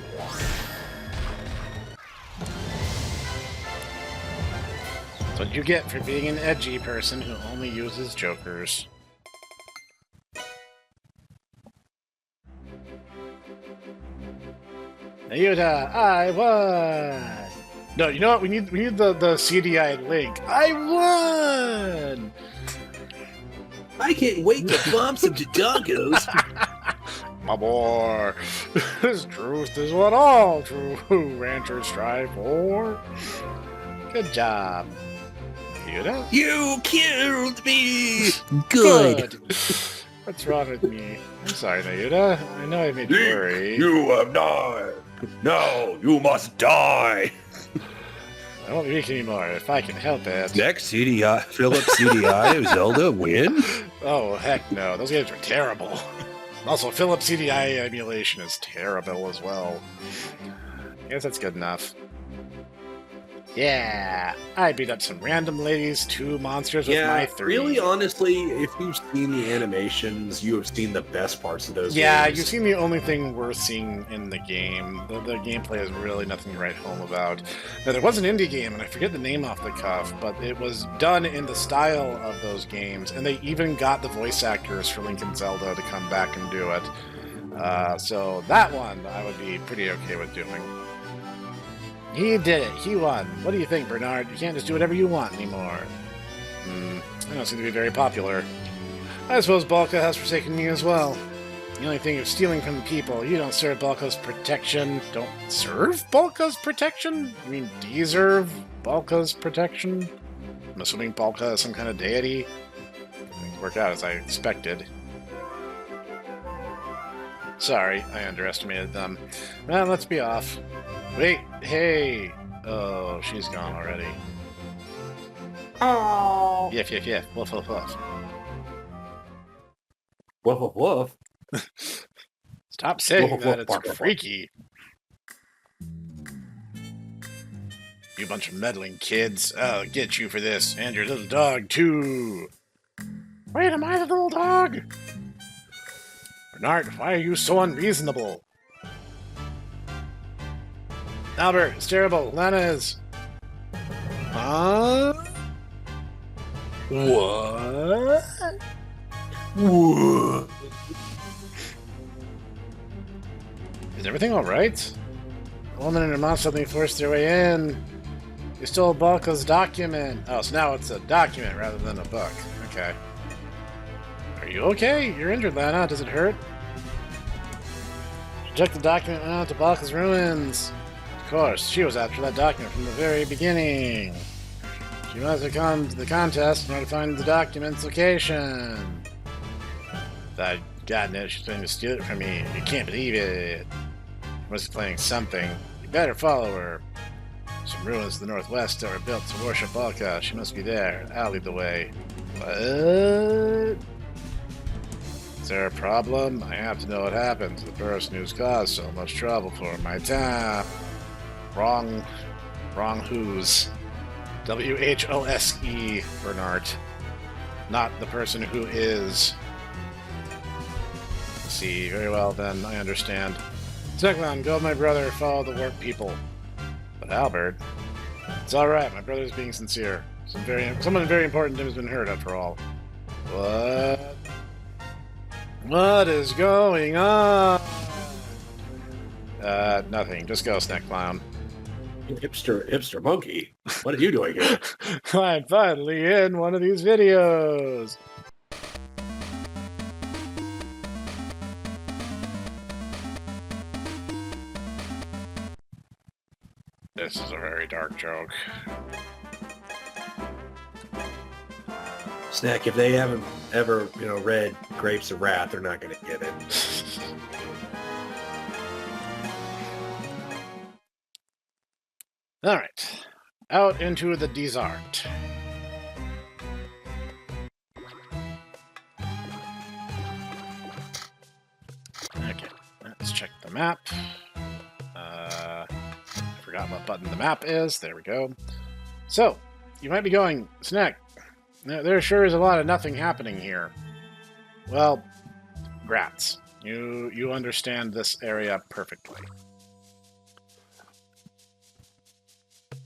That's what you get for being an edgy person who only uses jokers. Ayuda, I won! No, you know what? We need the CDI link. I won! I can't wait to bump some Dodongos. My boy, this truth is what all true ranchers strive for. Good job. Ayuda? You killed me! Good. What's wrong with me? I'm sorry, Ayuda. I know I made you worry. You have died. No, you must die. I won't be weak anymore if I can help it. Next CDI, Philip CDI, Zelda win? Oh, heck no. Those games are terrible. Also, Philip CDI emulation is terrible as well. I guess that's good enough. Yeah, I beat up some random ladies, 2 monsters with my 3. Really, honestly, if you've seen the animations, you have seen the best parts of those Yeah, games. you've seen the only thing worth seeing in the game. The gameplay is really nothing to write home about. Now, there was an indie game, and I forget the name off the cuff, but it was done in the style of those games, and they even got the voice actors for Link and Zelda to come back and do it. So that one I would be pretty okay with doing. He did it. He won. What do you think, Bernard? You can't just do whatever you want anymore. I don't seem to be very popular. I suppose Balka has forsaken me as well. The only thing is stealing from the people. You don't serve Balka's protection. Don't serve Balka's protection? You mean deserve Balka's protection? I'm assuming Balka is some kind of deity. Things worked out as I expected. Sorry, I underestimated them. Well, let's be off. Wait, hey! Oh, she's gone already. Oh. Yiff, yiff, yiff. Woof, woof, woof. Woof, woof, woof. Stop saying Woof, that, woof, bark, it's bark. freaky. You bunch of meddling kids. I'll get you for this, and your little dog, too. Wait, am I the little dog? Bernard, why are you so unreasonable? Albert, it's terrible. Lana is... Huh? What? Whoa. Is everything alright? A woman and her mom suddenly forced their way in. You stole Balka's document. Oh, so now it's a document rather than a book. Okay. Are you okay? You're injured, Lana. Does it hurt? She took the document and went out to Balka's ruins. Of course, she was after that document from the very beginning. She must have come to the contest in order to find the document's location. Thought, God knows she's trying to steal it from me. You can't believe it. She must be playing something. You better follow her. Some ruins to the northwest that were built to worship Balka. She must be there. I'll lead the way. What? Is there a problem? I have to know what happened to the person who's caused so much trouble for my town. Wrong who's. W-H-O-S-E, Bernard. Not the person who is. See, very well then, I understand. Zeklan, go with my brother, follow the work people. But Albert, it's alright, my brother's being sincere. Someone very important to him has been hurt, after all. What? What is going on? Nothing. Just go, Snek Clown. Hipster monkey. What are you doing here? I'm finally in one of these videos. This is a very dark joke. Snek, if they haven't ever, read Grapes of Wrath, they're not going to get it. All right, out into the desert. Okay, let's check the map. I forgot what button the map is. There we go. So, you might be going, Snek, there sure is a lot of nothing happening here. Well, grats. You understand this area perfectly.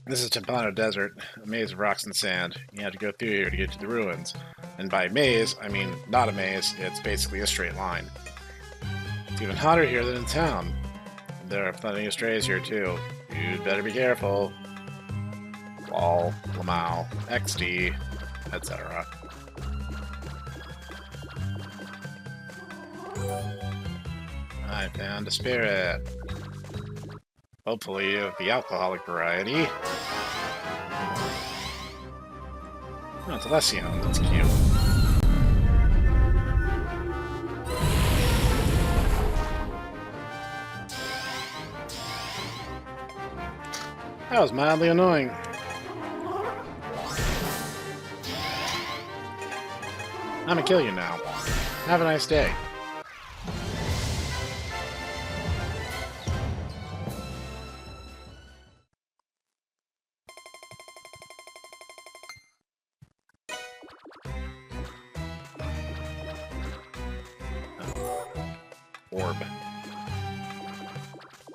This is Timpano Desert, a maze of rocks and sand. You have to go through here to get to the ruins. And by maze, I mean not a maze, it's basically a straight line. It's even hotter here than in town. There are plenty of strays here too. You'd better be careful. Lol, Lamau, XD, etc. I found a spirit. Hopefully of the alcoholic variety. Oh, it's a Lesion. That's cute. That was mildly annoying. I'm gonna kill you now. Have a nice day. Orb.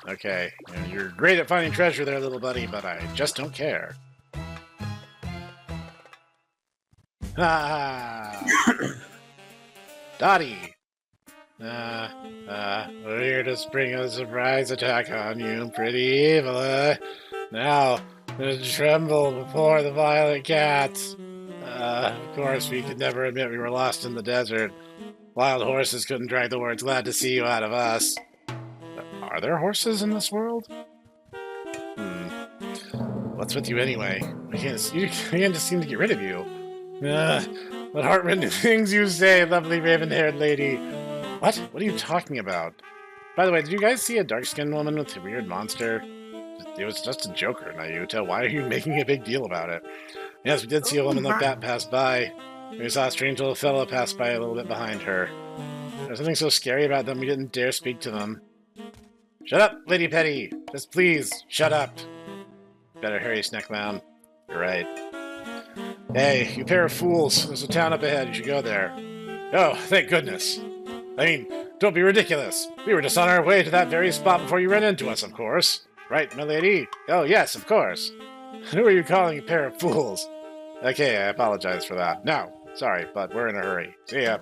Okay, you're great at finding treasure there, little buddy, but I just don't care. Ah! Dottie! We're here to spring a surprise attack on you, pretty evil, Now, tremble before the violet cats. Of course, we could never admit we were lost in the desert. Wild horses couldn't drag the words glad to see you out of us. Are there horses in this world? What's with you anyway? I can't just seem to get rid of you. What heart-rending things you say, lovely raven-haired lady. What? What are you talking about? By the way, did you guys see a dark-skinned woman with a weird monster? It was just a joker, Nayuta. Why are you making a big deal about it? Yes, we did see a woman like that pass by. We saw a strange little fellow pass by a little bit behind her. There's something so scary about them we didn't dare speak to them. Shut up, Lady Petty! Just please, shut up! Better hurry, Sneckman. You're right. Hey, you pair of fools. There's a town up ahead. You should go there. Oh, thank goodness. I mean, don't be ridiculous. We were just on our way to that very spot before you ran into us, of course. Right, my lady? Oh, yes, of course. Who are you calling a pair of fools? Okay, I apologize for that. No, sorry, but we're in a hurry. See ya.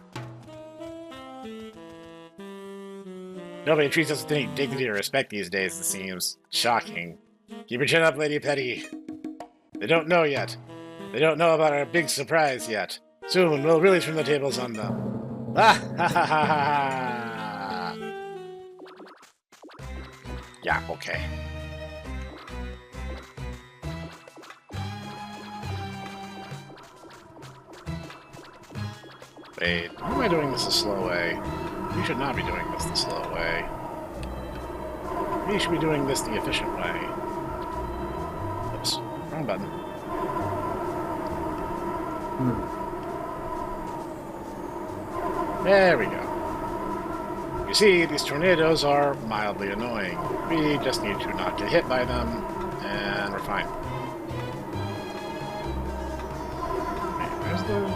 Nobody treats us with any dignity or respect these days, it seems. Shocking. Keep your chin up, Lady Petty. They don't know yet. They don't know about our big surprise yet. Soon, we'll really turn the tables on them. Ah, ha, ha, ha, ha. Yeah, okay. Wait, why am I doing this the slow way? We should not be doing this the slow way. We should be doing this the efficient way. Oops, wrong button. There we go. You see, these tornadoes are mildly annoying. We just need to not get hit by them, and we're fine. Wait, where's the...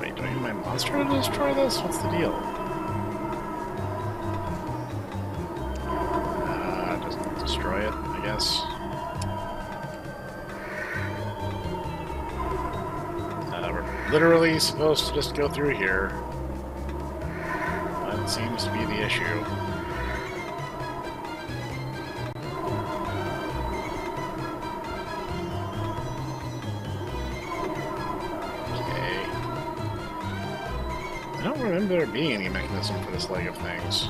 Wait, do I use my monster to destroy this? What's the deal? Doesn't destroy it, I guess. We're literally supposed to just go through here. That seems to be the issue. Okay. I don't remember there being any mechanism for this leg of things.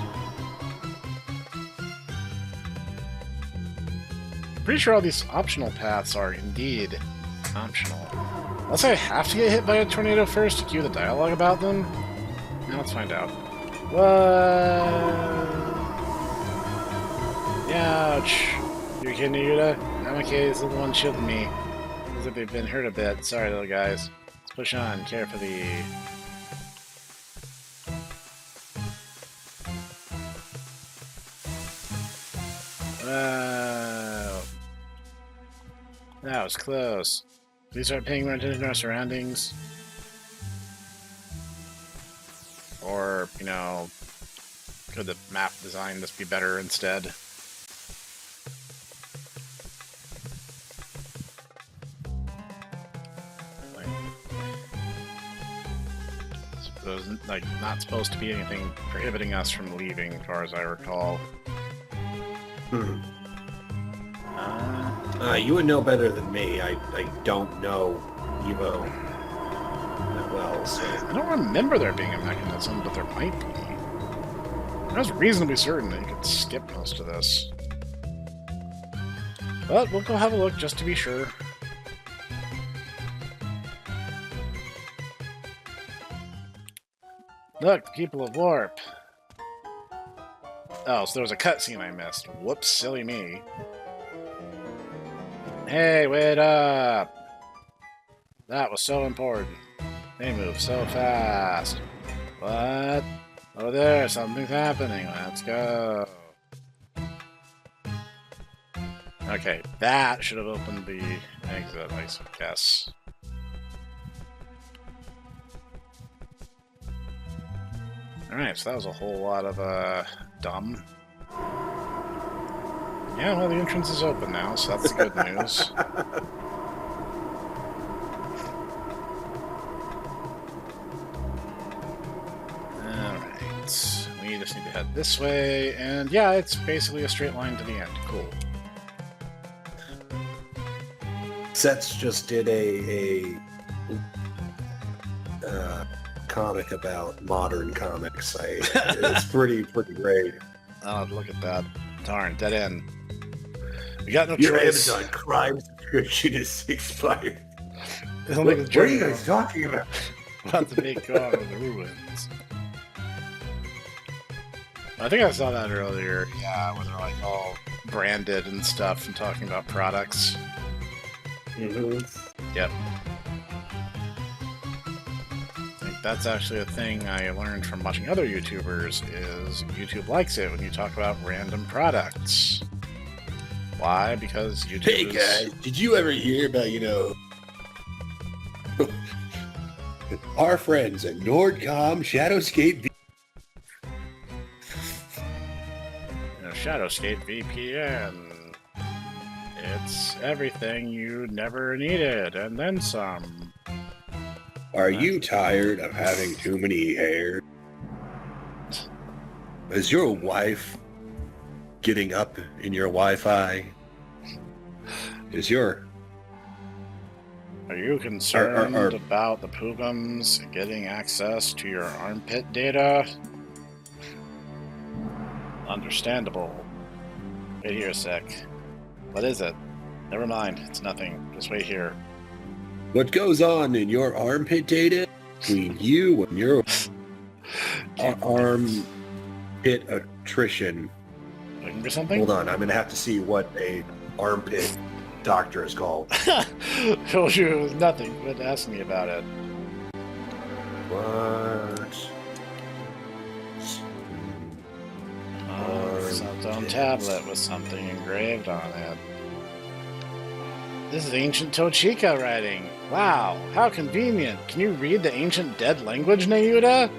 Pretty sure all these optional paths are indeed optional. Unless I have to get hit by a tornado first to cue the dialogue about them? Now let's find out. What? Ouch. You're kidding me, Yuta? I'm okay, this is the one shielding me. Looks like they've been hurt a bit. Sorry, little guys. Let's push on carefully. Wow. That was close. Please start paying more attention to our surroundings. Or, you know, could the map design just be better instead? Like, suppose, like, not supposed to be anything prohibiting us from leaving, as far as I recall. You would know better than me. I don't know EVO that well, so... I don't remember there being a mechanism, but there might be. I was reasonably certain that you could skip most of this. But we'll go have a look just to be sure. Look, people of Warp. Oh, so there was a cutscene I missed. Whoops, silly me. Hey, wait up! That was so important. They move so fast. What? Oh, there, something's happening. Let's go. Okay, that should have opened the exit, I guess. Alright, so that was a whole lot of, dumb. Yeah, well, the entrance is open now, so that's the good news. Alright, we just need to head this way, and yeah, it's basically a straight line to the end. Cool. Sets just did a comic about modern comics. It's pretty great. Oh, look at that. Darn, dead end. We got no Your choice. Amazon Prime subscription is expired. What are you guys talking about? About to make God of the ruins. I think I saw that earlier. Yeah, where they're like all branded and stuff and talking about products. Mm-hmm. Yep. I think that's actually a thing I learned from watching other YouTubers, is YouTube likes it when you talk about random products. Why? Because YouTube Hey guys, did you ever hear about, our friends at Nordcom Shadowscape? Shadowscape VPN. It's everything you never needed, and then some. Are you tired of having too many hairs? Is your wife getting up in your Wi-Fi? Are you concerned about the Poogums getting access to your armpit data? Understandable. Wait here a sec. What is it? Never mind, it's nothing. Just wait here. What goes on in your armpit data between you and your armpit attrition? Looking for something? Hold on, I'm gonna have to see what a armpit doctor is called. Told you it was nothing. Quit asking me about it. What? Some own tablet with something engraved on it. This is ancient Tochika writing. Wow, how convenient. Can you read the ancient dead language, Nayuta?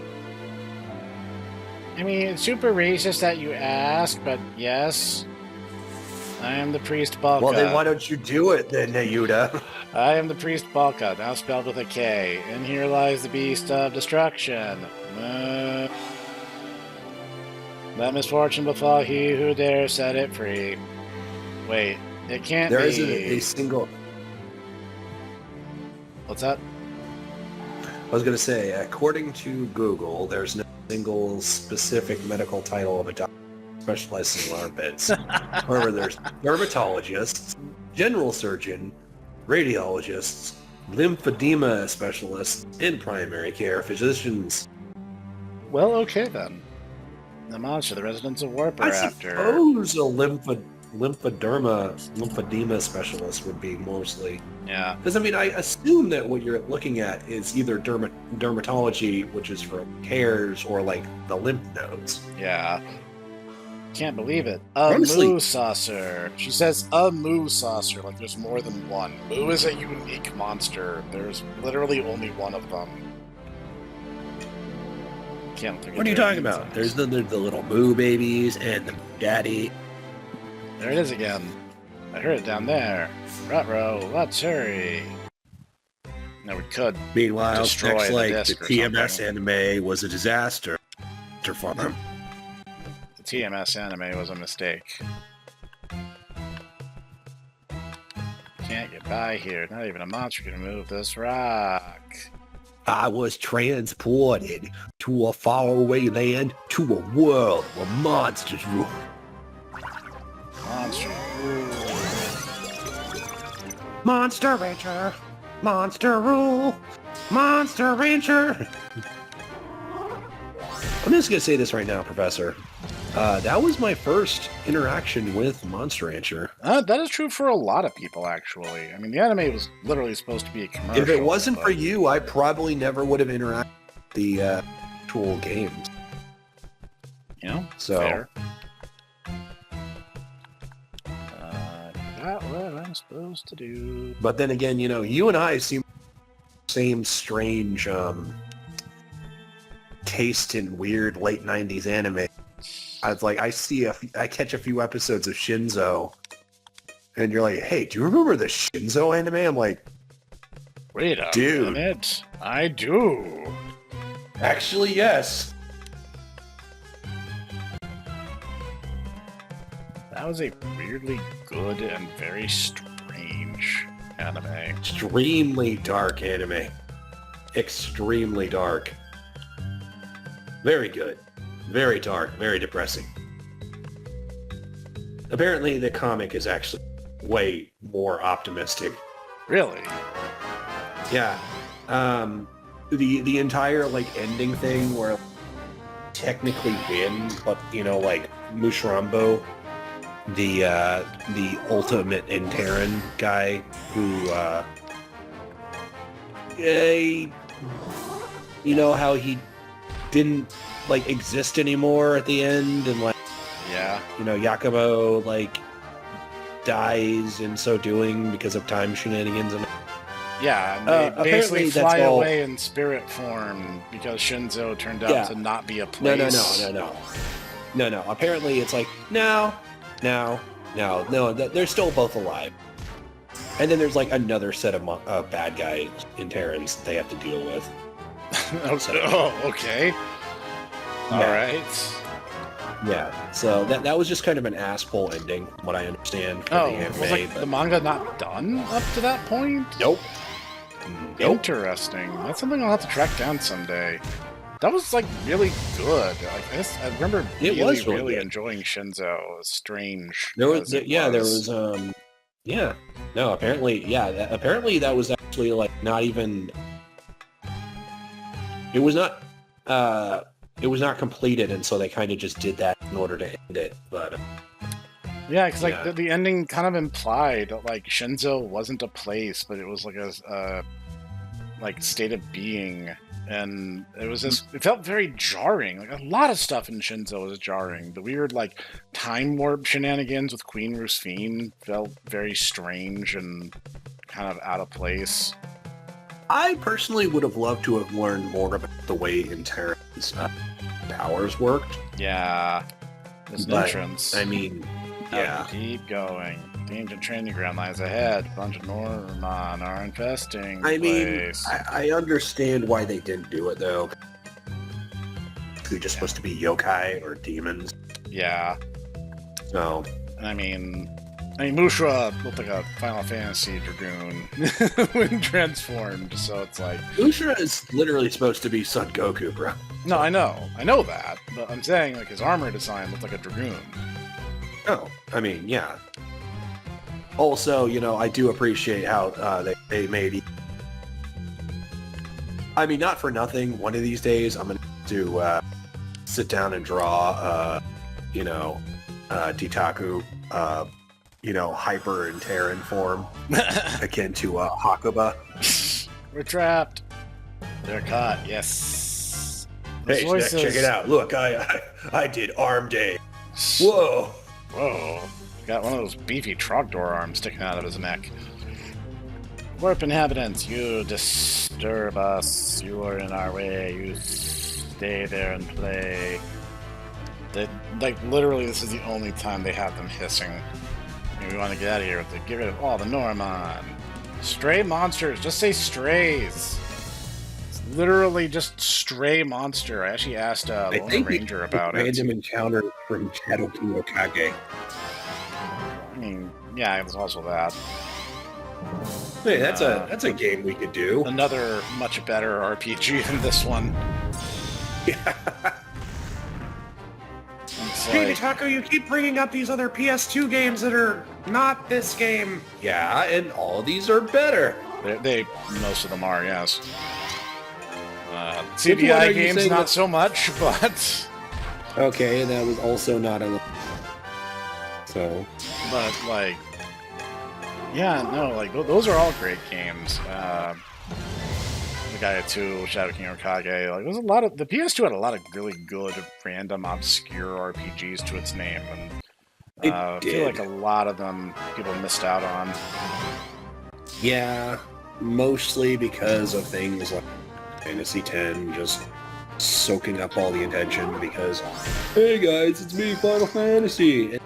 I mean, it's super racist that you ask, but yes. I am the priest Balka. Well, then why don't you do it then, Nayuda? I am the priest Balka, now spelled with a K. And here lies the beast of destruction. Let misfortune befall he who dare set it free. Wait, it can't There be. isn't a single... What's that? I was going to say, according to Google, there's no single specific medical title of a doctor specializing in armpits. However, there's dermatologists, general surgeon, radiologists, lymphedema specialists, and primary care physicians. Well, okay then. The monster the residents of Warp are I after. suppose a lymphedema specialist would be mostly. Yeah. Because, I mean, I assume that what you're looking at is either dermatology, which is for hairs, or, like, the lymph nodes. Yeah. Can't believe it. A Honestly- moo saucer. She says a moo saucer, like there's more than one. Moo is a unique monster. There's literally only one of them. Can't think of What are you their talking names. about? There's the little moo babies and the daddy. There it is again. I heard it down there. Ruh-roh, let's hurry. Now we could. Meanwhile, Destroy next, the like, the disc or TMS something. anime was a disaster for them. The TMS anime was a mistake. Can't get by here. Not even a monster can move this rock. I was transported to a faraway land, to a world where monsters rule. Monster. Monster Rancher. Monster Rule. Monster Rancher. I'm just gonna say this right now, Professor. That was my first interaction with Monster Rancher. That is true for a lot of people, actually. I mean, the anime was literally supposed to be a commercial. If it wasn't but- for you, I probably never would have interacted with the actual games. You know? So- Fair. Got what I'm supposed to do. But then again, you know, you and I seem same strange taste in weird late '90s anime. I was like, I catch a few episodes of Shinzo, and you're like, hey, do you remember the Shinzo anime? I'm like, Wait a Dude. minute. I do. actually, yes. That was a weirdly good and very strange anime. Extremely dark anime. Extremely dark. Very good. Very dark. Very depressing. Apparently, the comic is actually way more optimistic. Really? Yeah. The entire, like, ending thing where technically win, but, you know, like, Mushrambo, the ultimate Interan guy who, you know how he didn't, like, exist anymore at the end, and, like, Yeah. you know, Yakumo, like, dies in so doing because of time shenanigans and Yeah, and they apparently basically that's fly all- away in spirit form because Shinzo turned out Yeah. to not be a No. place. Apparently, it's like no. They're still both alive. And then there's like another set of bad guys in Terrans that they have to deal with. Okay. Oh, okay. All Yeah. right. Yeah. So that was just kind of an asshole ending, from what I understand. For Oh, the anime, was like but- the manga not done up to that point? Nope. Interesting. That's something I'll have to track down someday. That was like really good. I remember It really, was really good. enjoying Shinzo. It was strange. There as was, it there was, apparently that was actually like not even. It was not completed, and so they kind of just did that in order to end it. But Yeah, because like Yeah. the ending kind of implied that like Shinzo wasn't a place, but it was like a like state of being, and it was just it felt very jarring. Like a lot of stuff in Shinzo was jarring. The weird like time warp shenanigans with Queen Rusfine felt very strange and kind of out of place. I personally would have loved to have learned more about the way Interran's powers worked. Yeah, there's an But, entrance. I mean, Yeah. Keep going. Danger training ground lies ahead. Bunch of Norman are infesting the I mean, place. I understand why they didn't do it, though. They're just supposed to be yokai or demons. Yeah. So, I mean, Mushra looked like a Final Fantasy Dragoon when transformed, so it's like... Ushra is literally supposed to be Son Goku, bro. No, I know that, but I'm saying, like, his armor design looked like a Dragoon. Oh, I mean, yeah. Also, you know, I do appreciate how they made... I mean, not for nothing, one of these days I'm going to sit down and draw, you know, Ditaku, you know, Hyper and Terran form, akin to Hakuba. We're trapped. They're caught, yes. Hey, check it out. Look, I did arm day. Whoa. Whoa. Got one of those beefy trogdor arms sticking out of his neck. Warp inhabitants, you disturb us. You are in our way. You stay there and play. Like, literally, this is the only time they have them hissing. We want to get out of here. Get rid of all the Norman. Stray monsters. Just say strays. It's literally just stray monster. I actually asked Lone Ranger about it. Random encounter from Shadow King Okage. I mean, yeah, there's also that. Hey, that's a game we could do. Another much better RPG than this one. Yeah. Hey, Taco, you keep bringing up these other PS2 games that are not this game. Yeah, and all of these are better. Most of them are, yes. Which one are CDI you games, saying not that- so much, but... Okay, that was also not a... So... But, like... Yeah, no, like, those are all great games. The Gacha 2, Shadow King Okage, like, there's a lot of... The PS2 had a lot of really good, random, obscure RPGs to its name, and I feel like a lot of them people missed out on. Yeah, mostly because of things like Fantasy X just soaking up all the attention because, hey guys, it's me, Final Fantasy.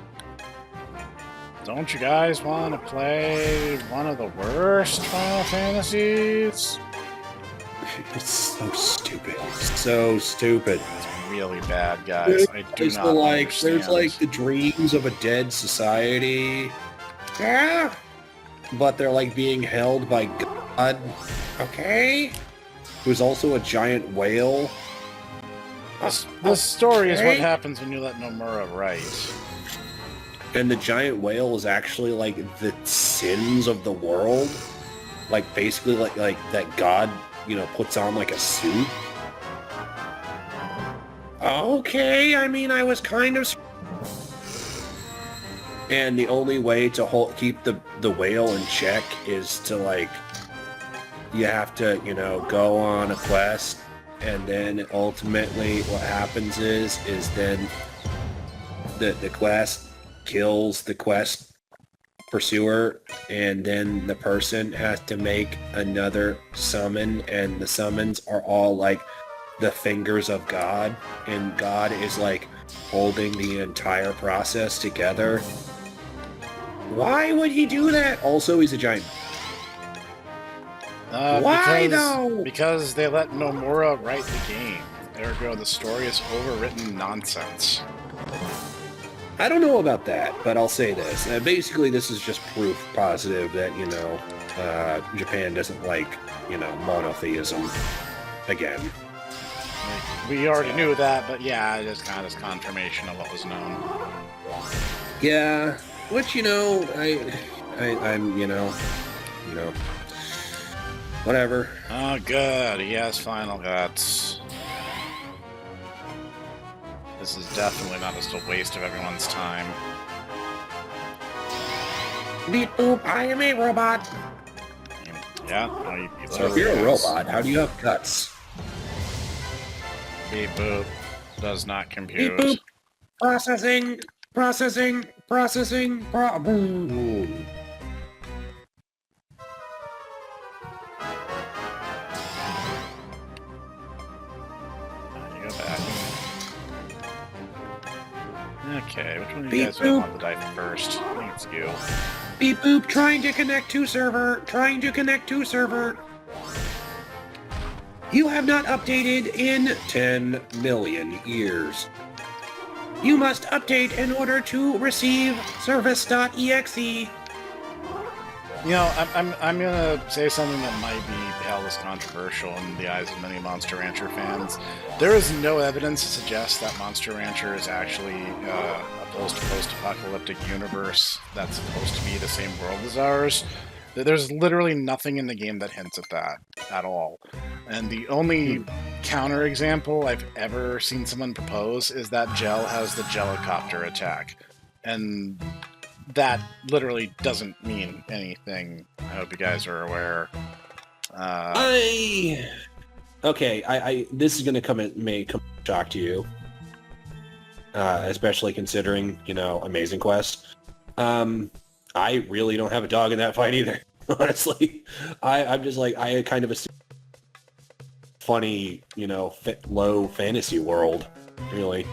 Don't you guys want to play one of the worst Final Fantasies? It's so stupid. So stupid. It's really bad, guys. I do It's not there's understand. like the dreams of a dead society. Yeah. But they're like being held by God. Okay. Who's also a giant whale. This story is what happens when you let Nomura write. And the giant whale is actually like the sins of the world. Like basically like that God, you know, puts on like a suit. Okay, I mean, I was kind of... And the only way to keep the whale in check is to like, you have to, you know, go on a quest, and then ultimately what happens is then the quest kills the quest pursuer, and then the person has to make another summon, and the summons are all like the fingers of God, and God is like holding the entire process together. Why would he do that? Also, he's a giant. Why, though? Because they let Nomura write the game. Ergo, the story is overwritten nonsense. I don't know about that, but I'll say this. Basically, this is just proof positive that, you know, Japan doesn't like, you know, monotheism again. We already knew that, but yeah, it just kind of confirmation of what was known. Yeah, which, you know, I'm, you know, whatever. Oh, good. He has final guts. This is definitely not just a waste of everyone's time. Beep boop, I am a robot. Yeah. No, you So if you're a robot, how do you have guts? Beep boop does not compute. Beep boop. Processing. Boom. You go back. Okay, which one of you Beep guys do I boop. want to die first? I think it's you. Beep boop, trying to connect to server. Trying to connect to server. You have not updated in 10 million years. You must update in order to receive service.exe. You know, I'm gonna say something that might be held as controversial in the eyes of many Monster Rancher fans. There is no evidence to suggest that Monster Rancher is actually a post-apocalyptic universe that's supposed to be the same world as ours. There's literally nothing in the game that hints at that at all. And the only counter example I've ever seen someone propose is that Gel has the Jellicopter attack. And that literally doesn't mean anything. I hope you guys are aware. Okay, this is gonna may come shock to you, especially considering, you know, Amazing Quest. I really don't have a dog in that fight either. Honestly, I'm just like, I kind of assume funny, you know, low fantasy world, really.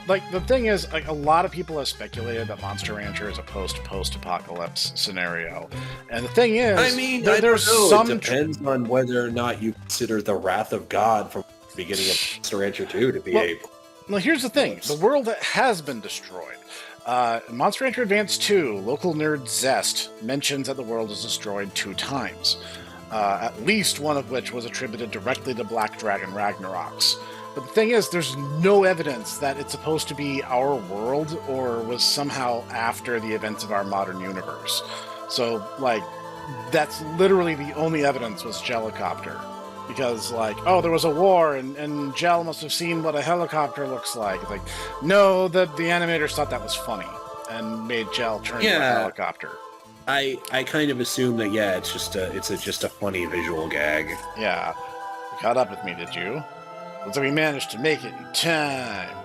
Like, the thing is, like, a lot of people have speculated that Monster Rancher is a post-apocalypse scenario. And the thing is, I mean, there's some... It depends on whether or not you consider the Wrath of God from the beginning of Monster Rancher 2 to be a... Well, here's the thing. The world has been destroyed. In Monster Rancher Advance 2, local nerd Zest mentions that the world is destroyed 2 times. At least one of which was attributed directly to Black Dragon Ragnaroks. But the thing is, there's no evidence that it's supposed to be our world or was somehow after the events of our modern universe. So, like, that's literally the only evidence was Jellicopter. Because, like, oh, there was a war, and Gel must have seen what a helicopter looks like. It's like, no, the animators thought that was funny and made Gel turn into a helicopter. I kind of assume that, yeah, it's just a funny visual gag. Yeah. You caught up with me, did you? Looks like we managed to make it in time.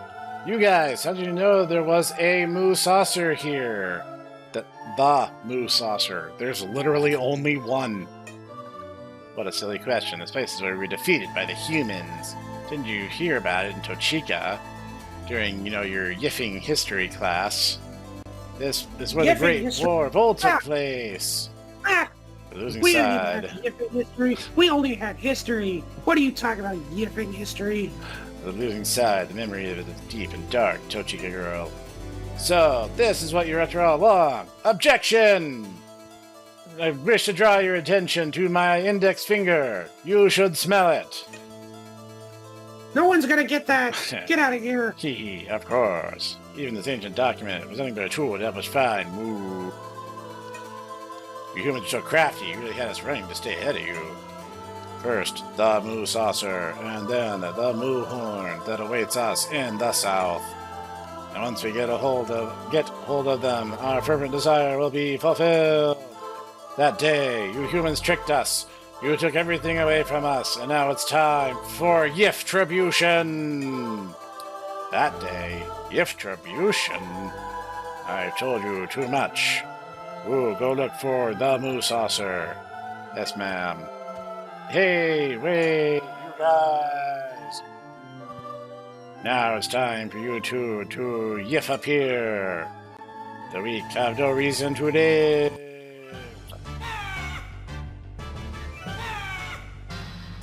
You guys, how did you know there was a Moo Saucer here? The Moo Saucer. There's literally only one. What a silly question. This place is where we were defeated by the humans. Didn't you hear about it in Tochika during, you know, your yiffing history class? This is where the Great War of Old took place. The losing side. Didn't have yiffing history. We only had history. What are you talking about, yiffing history? The losing side, the memory of the deep and dark Tochika girl. So, this is what you're after all along. Objection! I wish to draw your attention to my index finger. You should smell it. No one's gonna get that. Get out of here. Hee, of course. Even this ancient document was nothing but a tool to help us find Moo. You humans are so crafty, you really had us running to stay ahead of you. First, the Moo Saucer, and then the Moo Horn that awaits us in the south. And once we get hold of them, our fervent desire will be fulfilled. That day, you humans tricked us. You took everything away from us, and now it's time for Yiftribution! That day, Yiftribution? I told you too much. Ooh, go look for the Moo Saucer. Yes, ma'am. Hey, wait, you guys! Now it's time for you two to Yif appear. The weak have no reason to live.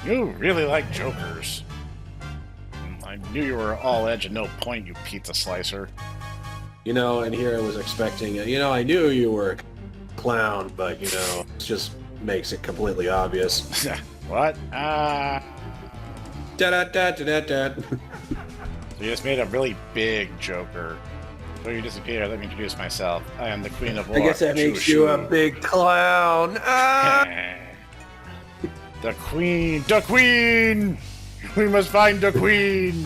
You really like jokers. I knew you were all edge and no point, you pizza slicer. You know, and here I was expecting, you know, I knew you were a clown, but, you know, it just makes it completely obvious. What? Da-da-da-da-da-da. So you just made a really big joker. Before you disappear, let me introduce myself. I am the Queen of War. I guess that makes you a big clown. The Queen! The Queen! We must find the Queen!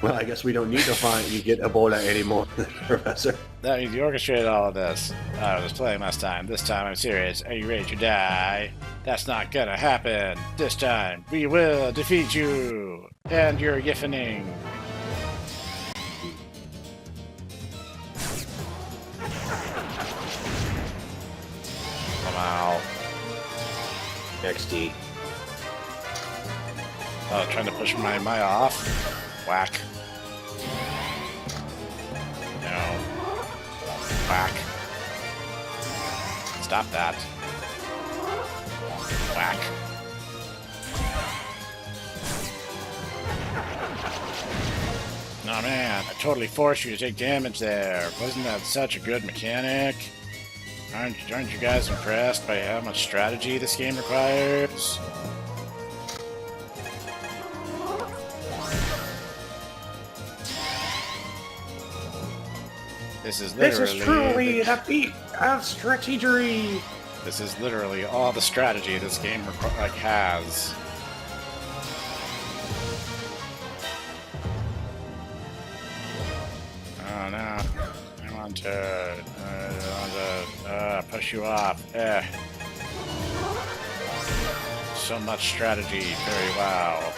Well, I guess we don't need to get Ebola anymore, Professor. That means you orchestrated all of this. I was playing last time. This time I'm serious. Are you ready to die? That's not gonna happen. This time we will defeat you and your yiffening. Wow. XD. Oh, trying to push my off. Whack. Whack. Stop that. Whack. Oh man, I totally forced you to take damage there. Wasn't that such a good mechanic? Aren't you guys impressed by how much strategy this game requires? This is truly the peak of strategery. This is literally all the strategy this game has. Oh no! I want to push you off. So much strategy. Very wow.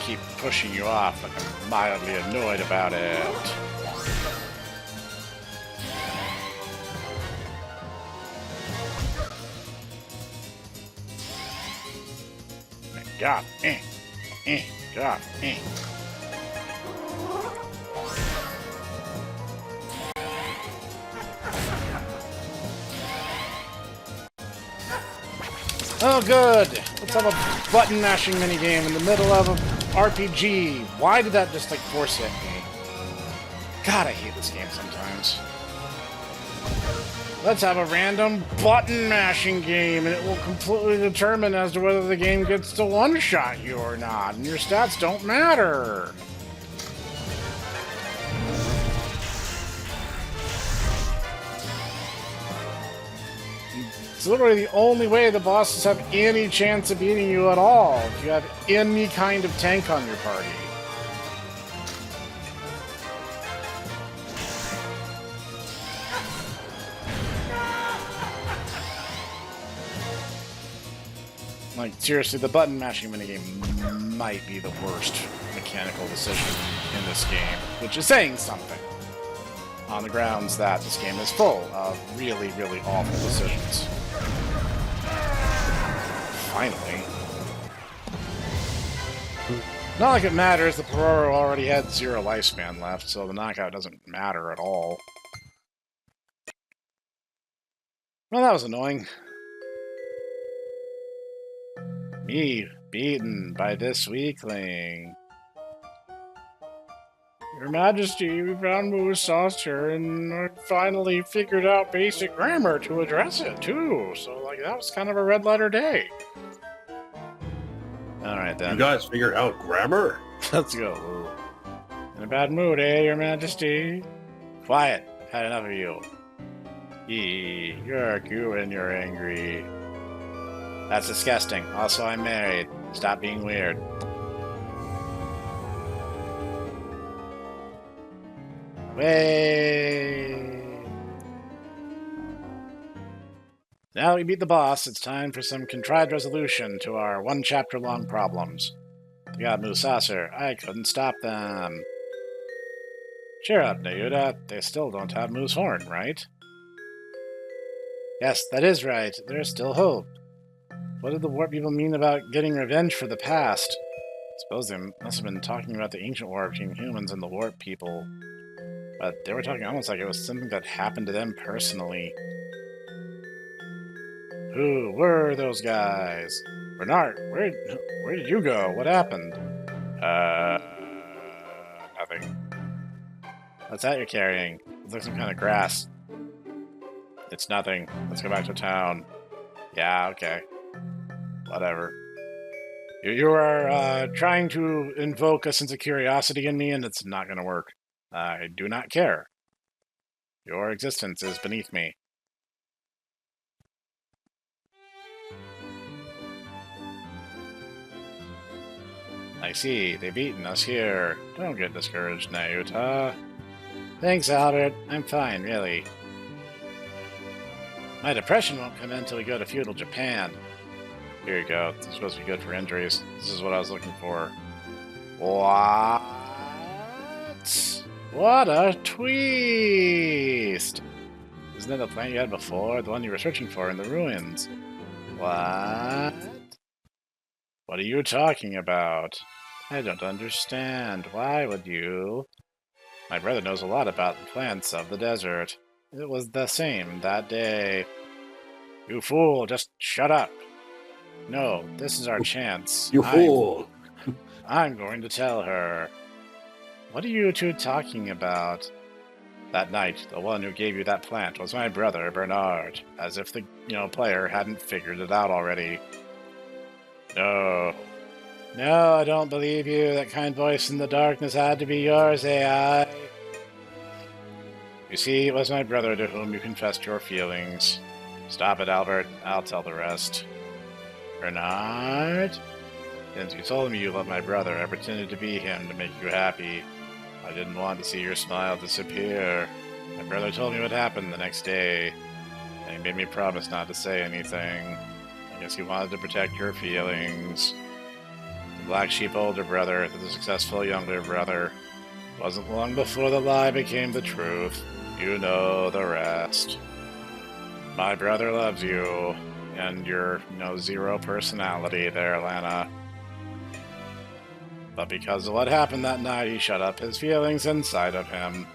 Keep pushing you off, but I'm mildly annoyed about it. God, God, Oh, good! Let's have a button mashing minigame in the middle of a RPG. Why did that just, like, force hit me? God, I hate this game sometimes. Let's have a random button mashing game, and it will completely determine as to whether the game gets to one-shot you or not, and your stats don't matter. It's literally the only way the bosses have any chance of beating you at all, if you have any kind of tank on your party. Like, seriously, the button mashing minigame might be the worst mechanical decision in this game, which is saying something, on the grounds that this game is full of really, really awful decisions. Finally. Not like it matters, the Pororo already had 0 lifespan left, so the knockout doesn't matter at all. Well, that was annoying. Me beaten by this weakling. Your Majesty, we found Moo's saucer and I finally figured out basic grammar to address it, too. So, like, that was kind of a red letter day. Alright, then. You guys figured out grammar? Let's go. In a bad mood, eh, Your Majesty? Quiet. Had enough of you. You're a goo and you're angry. That's disgusting. Also, I'm married. Stop being weird. Way. Now that we beat the boss, it's time for some contrived resolution to our one-chapter-long problems. They got Moo's saucer. I couldn't stop them. Cheer up, Nayuta. They still don't have Moo's horn, right? Yes, that is right. There's still hope. What did the warp people mean about getting revenge for the past? I suppose they must have been talking about the ancient war between humans and the warp people. But they were talking almost like it was something that happened to them personally. Who were those guys? Bernard, where did you go? What happened? Nothing. What's that you're carrying? It looks like some kind of grass. It's nothing. Let's go back to town. Yeah, okay. Whatever. You are trying to invoke a sense of curiosity in me, and it's not going to work. I do not care. Your existence is beneath me. I see. They've eaten us here. Don't get discouraged, Nayuta. Thanks, Albert. I'm fine, really. My depression won't come in until we go to feudal Japan. Here you go. This is supposed to be good for injuries. This is what I was looking for. What? What a twist! Isn't that the plant you had before? The one you were searching for in the ruins? What? What are you talking about? I don't understand. Why would you? My brother knows a lot about the plants of the desert. It was the same that day. You fool, just shut up. No, this is our chance. You fool! I'm going to tell her. What are you two talking about? That night, the one who gave you that plant was my brother, Bernard. As if the, player hadn't figured it out already. No. No, I don't believe you. That kind voice in the darkness had to be yours, AI. You see, it was my brother to whom you confessed your feelings. Stop it, Albert. I'll tell the rest. Bernard? Since you told me you loved my brother, I pretended to be him to make you happy. I didn't want to see your smile disappear. My brother told me what happened the next day, and he made me promise not to say anything. I guess he wanted to protect your feelings. The black sheep older brother, the successful younger brother. It wasn't long before the lie became the truth. You know the rest. My brother loves you, and your, zero personality there, Lana. But because of what happened that night, he shut up his feelings inside of him.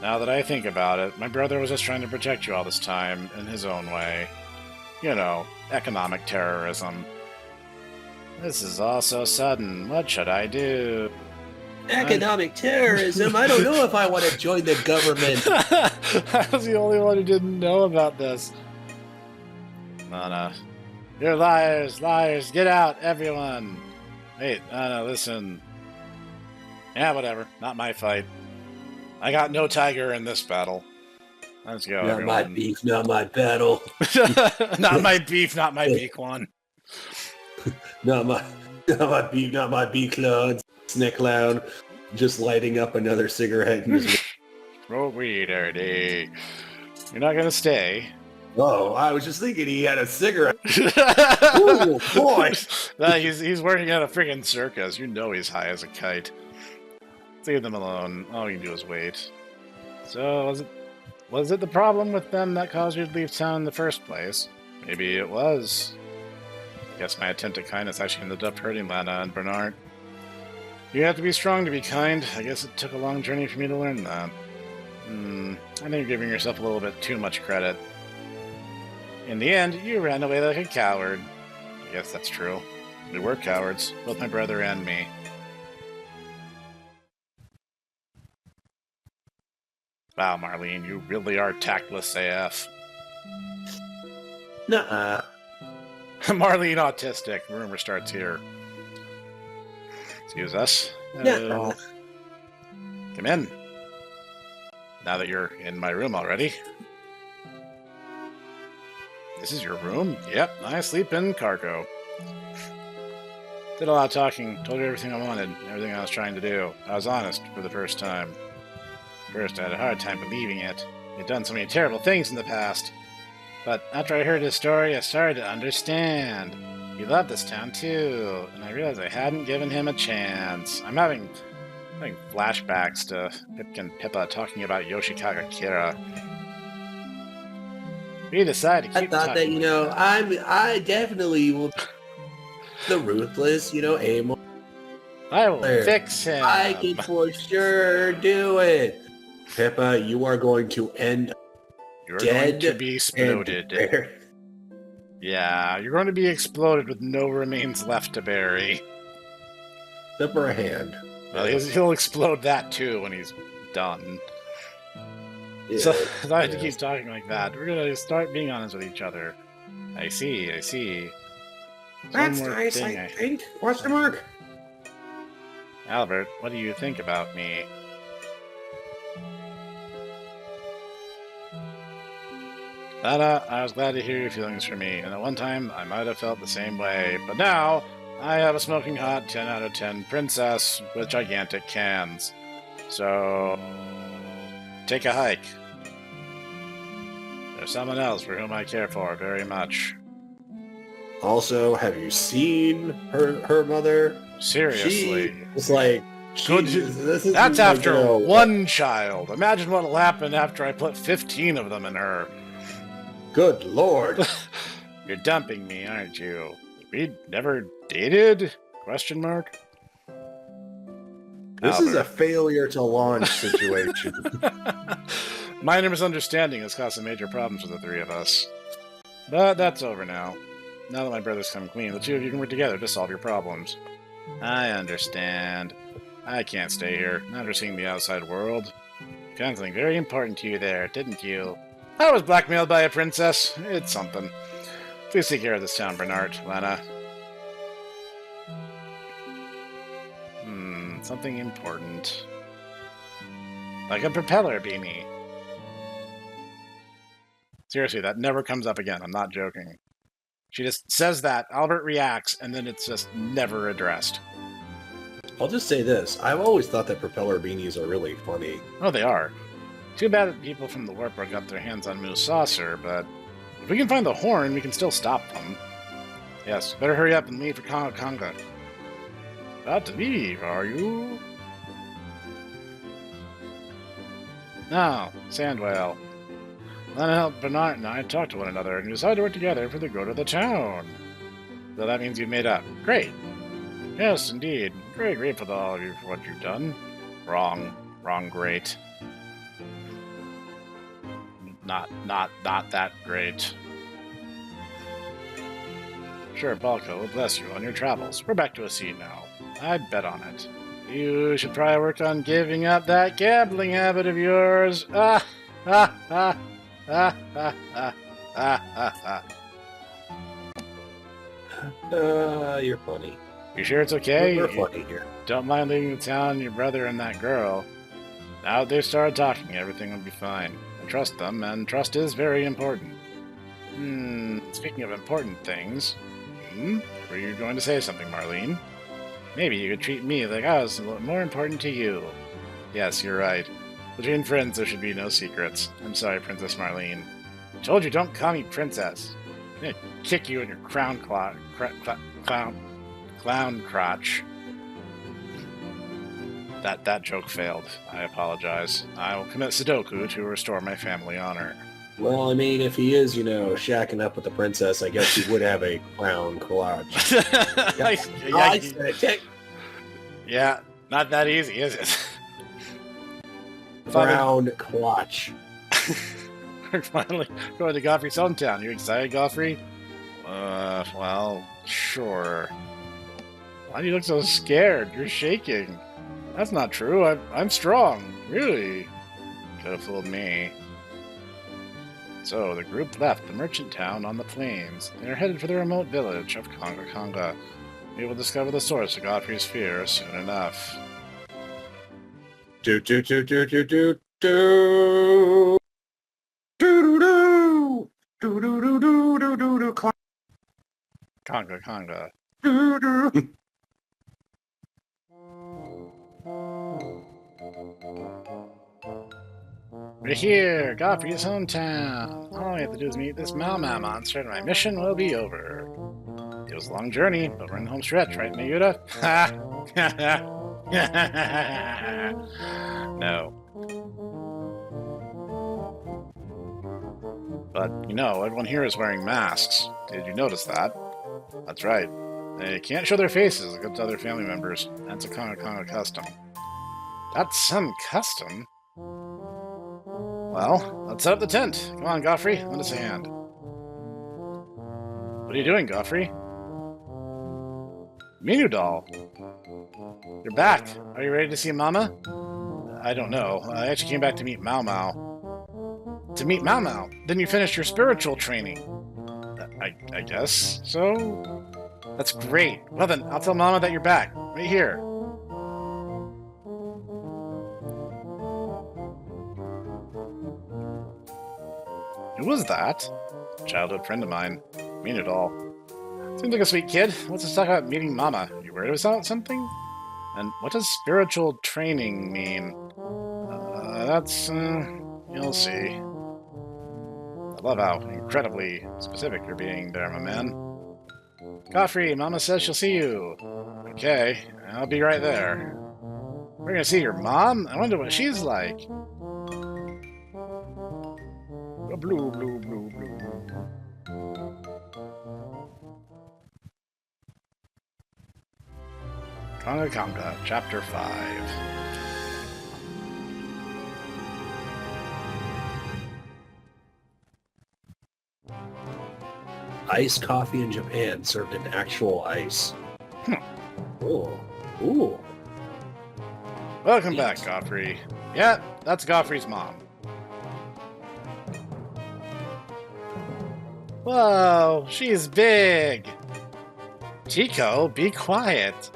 Now that I think about it, my brother was just trying to protect you all this time, in his own way. Economic terrorism. This is all so sudden. What should I do? Economic terrorism? I don't know if I want to join the government. I was the only one who didn't know about this. No. You're liars, liars. Get out, everyone. Wait, no, listen. Yeah, whatever. Not my fight. I got no tiger in this battle. Let's go, Not everyone. my beef, not my battle. Not my beef, not my beak-one. Not my beef, not my beef clown. Snek clown just lighting up another cigarette. And just... Smoke weed every day. You're not gonna stay. Oh, I was just thinking he had a cigarette. Ooh, boy. He's working at a friggin' circus. He's high as a kite. Leave them alone. All you can do is wait. So, was it the problem with them that caused you to leave town in the first place? Maybe it was. I guess my attempt at kindness actually ended up hurting Lana and Bernard. You have to be strong to be kind. I guess it took a long journey for me to learn that. I think you're giving yourself a little bit too much credit. In the end, you ran away like a coward. I guess that's true. We were cowards, both my brother and me. Wow, Marlene, you really are tactless AF. Nuh-uh. Marlene autistic. Rumor starts here. Excuse us. Nuh-uh. Come in. Now that you're in my room already. This is your room? Yep, I sleep in cargo. Did a lot of talking, told you everything I wanted, everything I was trying to do. I was honest for the first time. First, I had a hard time believing it. He'd done so many terrible things in the past. But after I heard his story, I started to understand. He loved this town too, and I realized I hadn't given him a chance. I'm having flashbacks to Pipkin Pippa talking about Yoshikaga Kira. We decided to keep I thought talking. that, I definitely will the ruthless, aim. I will fix him. I can for sure do it. Pippa, you are going to end You're dead going to be exploded. Yeah, you're going to be exploded with no remains left to bury. Except for a hand. Well, he'll explode that too when he's done. Yeah, So I have to keep talking like that. We're gonna start being honest with each other. I see. That's One more nice, thing I think. Question mark? Albert, what do you think about me? Lana, I was glad to hear your feelings for me, and at one time I might have felt the same way, but now I have a smoking hot 10 out of 10 princess with gigantic cans. So, take a hike. There's someone else for whom I care for very much. Also, have you seen her mother? Seriously. It's like, That's after one child. Imagine what'll happen after I put 15 of them in her. Good lord. You're dumping me, aren't you? We never dated? Question mark. This is a Albert. failure to launch situation. Minor misunderstanding has caused some major problems for the three of us. But that's over now. Now that my brother's come clean, the two of you can work together to solve your problems. I understand. I can't stay here, not after seeing the outside world. You found something very important to you there, didn't you? I was blackmailed by a princess. It's something. Please take care of this town, Bernard, Lana. Something important. Like a propeller beanie. Seriously, that never comes up again. I'm not joking. She just says that, Albert reacts, and then it's just never addressed. I'll just say this. I've always thought that propeller beanies are really funny. Oh, they are. Too bad that people from the Warp got their hands on Moose Saucer, but if we can find the horn, we can still stop them. Yes, better hurry up and leave for Conga. About to leave, are you? Now, Sand Whale. Lana helped Bernard and I talk to one another and decide to work together for the good of the town. So that means you've made up. Great. Yes, indeed. Very grateful to all of you for what you've done. Wrong. Wrong great. Not that great. Sure, Balco will bless you on your travels. We're back to a seat now. I'd bet on it. You should probably work on giving up that gambling habit of yours. Ah, ha, ha, ha, ha, ha, ha, ha. You're funny. You sure it's okay? We're funny here. Don't mind leaving the town, your brother and that girl. Now that they've started talking, everything will be fine. I trust them, and trust is very important. Speaking of important things, were you going to say something, Marlene? Maybe you could treat me like I was a little more important to you. Yes, you're right. Between friends, there should be no secrets. I'm sorry, Princess Marlene. I told you don't call me princess. I'm gonna kick you in your clown crotch. That joke failed. I apologize. I will commit Sudoku to restore my family honor. Well, I mean, if he is, shacking up with the princess, I guess he would have a crown collage. Yeah, not that easy, is it? Crown clutch. We're finally going to Godfrey's hometown. You excited, Godfrey? Well, sure. Why do you look so scared? You're shaking. That's not true. I'm strong. Really? Could have fooled me. So, the group left the merchant town on the plains. They are headed for the remote village of Conga. We will discover the source of Godfrey's fear soon enough. Do do do do do do do do do do do do do do do do Conga. do do. We're here, Godfrey's hometown. All we have to do is meet this Mau monster and my mission will be over. It was a long journey, but we're in the home stretch, right, Mayuta? Ha! No. But, everyone here is wearing masks. Did you notice that? That's right. They can't show their faces like to other family members. That's a Conga custom. That's some custom? Well, let's set up the tent. Come on, Godfrey, lend us a hand. What are you doing, Godfrey? Minu doll. You're back. Are you ready to see Mama? I don't know. I actually came back to meet Mau Mau. To meet Mau Mau? Then you finished your spiritual training. I guess so? That's great. Well then, I'll tell Mama that you're back. Right here. Who was that? Childhood friend of mine. Mean it all. Seems like a sweet kid. Let's talk about meeting Mama. You worried about something? And what does spiritual training mean? You'll see. I love how incredibly specific you're being there, my man. Godfrey, Mama says she'll see you. Okay, I'll be right there. We're gonna see your mom? I wonder what she's like. Blue. Conga Conga, Chapter 5. Iced coffee in Japan served in actual ice. Ooh. Ooh. Welcome back, Godfrey. Yeah, that's Godfrey's mom. Whoa, she's big! Chico, be quiet.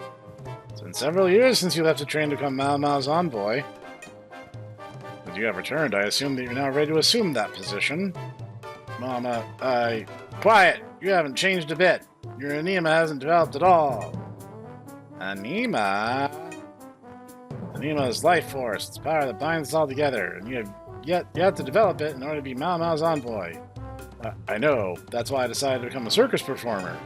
It's been several years since you left the train to become Mao Mao's envoy. But you have returned, I assume that you're now ready to assume that position. Mama, quiet! You haven't changed a bit. Your anima hasn't developed at all. Anima? Anima is life force. It's power that binds us all together, and you have yet to develop it in order to be Mao Mao's envoy. I know. That's why I decided to become a circus performer.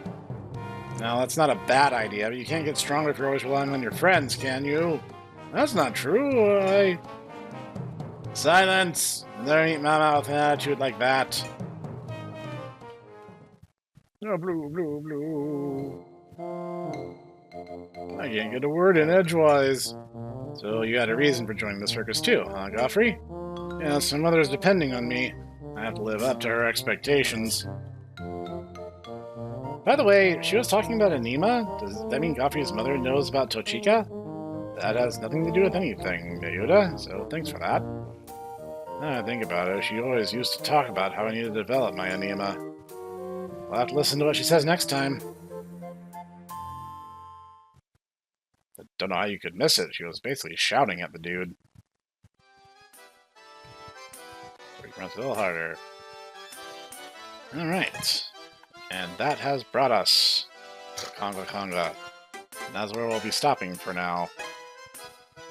Now, that's not a bad idea, but you can't get stronger if you're always relying on your friends, can you? That's not true. Silence! There ain't Mao Mao with an attitude like that. Oh, blue, blue, blue. I can't get a word in edgewise. So you had a reason for joining the circus too, huh, Godfrey? Yes, my mother's depending on me. I have to live up to her expectations. By the way, she was talking about anima. Does that mean Godfrey's mother knows about Tochika? That has nothing to do with anything, Mayuda, so thanks for that. Now I think about it, she always used to talk about how I need to develop my anima. I'll have to listen to what she says next time. I don't know how you could miss it. She was basically shouting at the dude. Runs a little harder. Alright. And that has brought us to Conga Conga. And that's where we'll be stopping for now.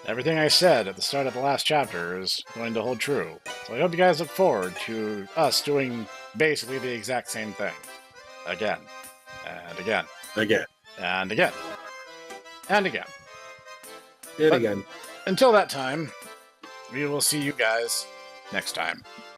Everything I said at the start of the last chapter is going to hold true. So I hope you guys look forward to us doing basically the exact same thing. Again. And again. Again. And again. And again. And again. Until that time, we will see you guys next time.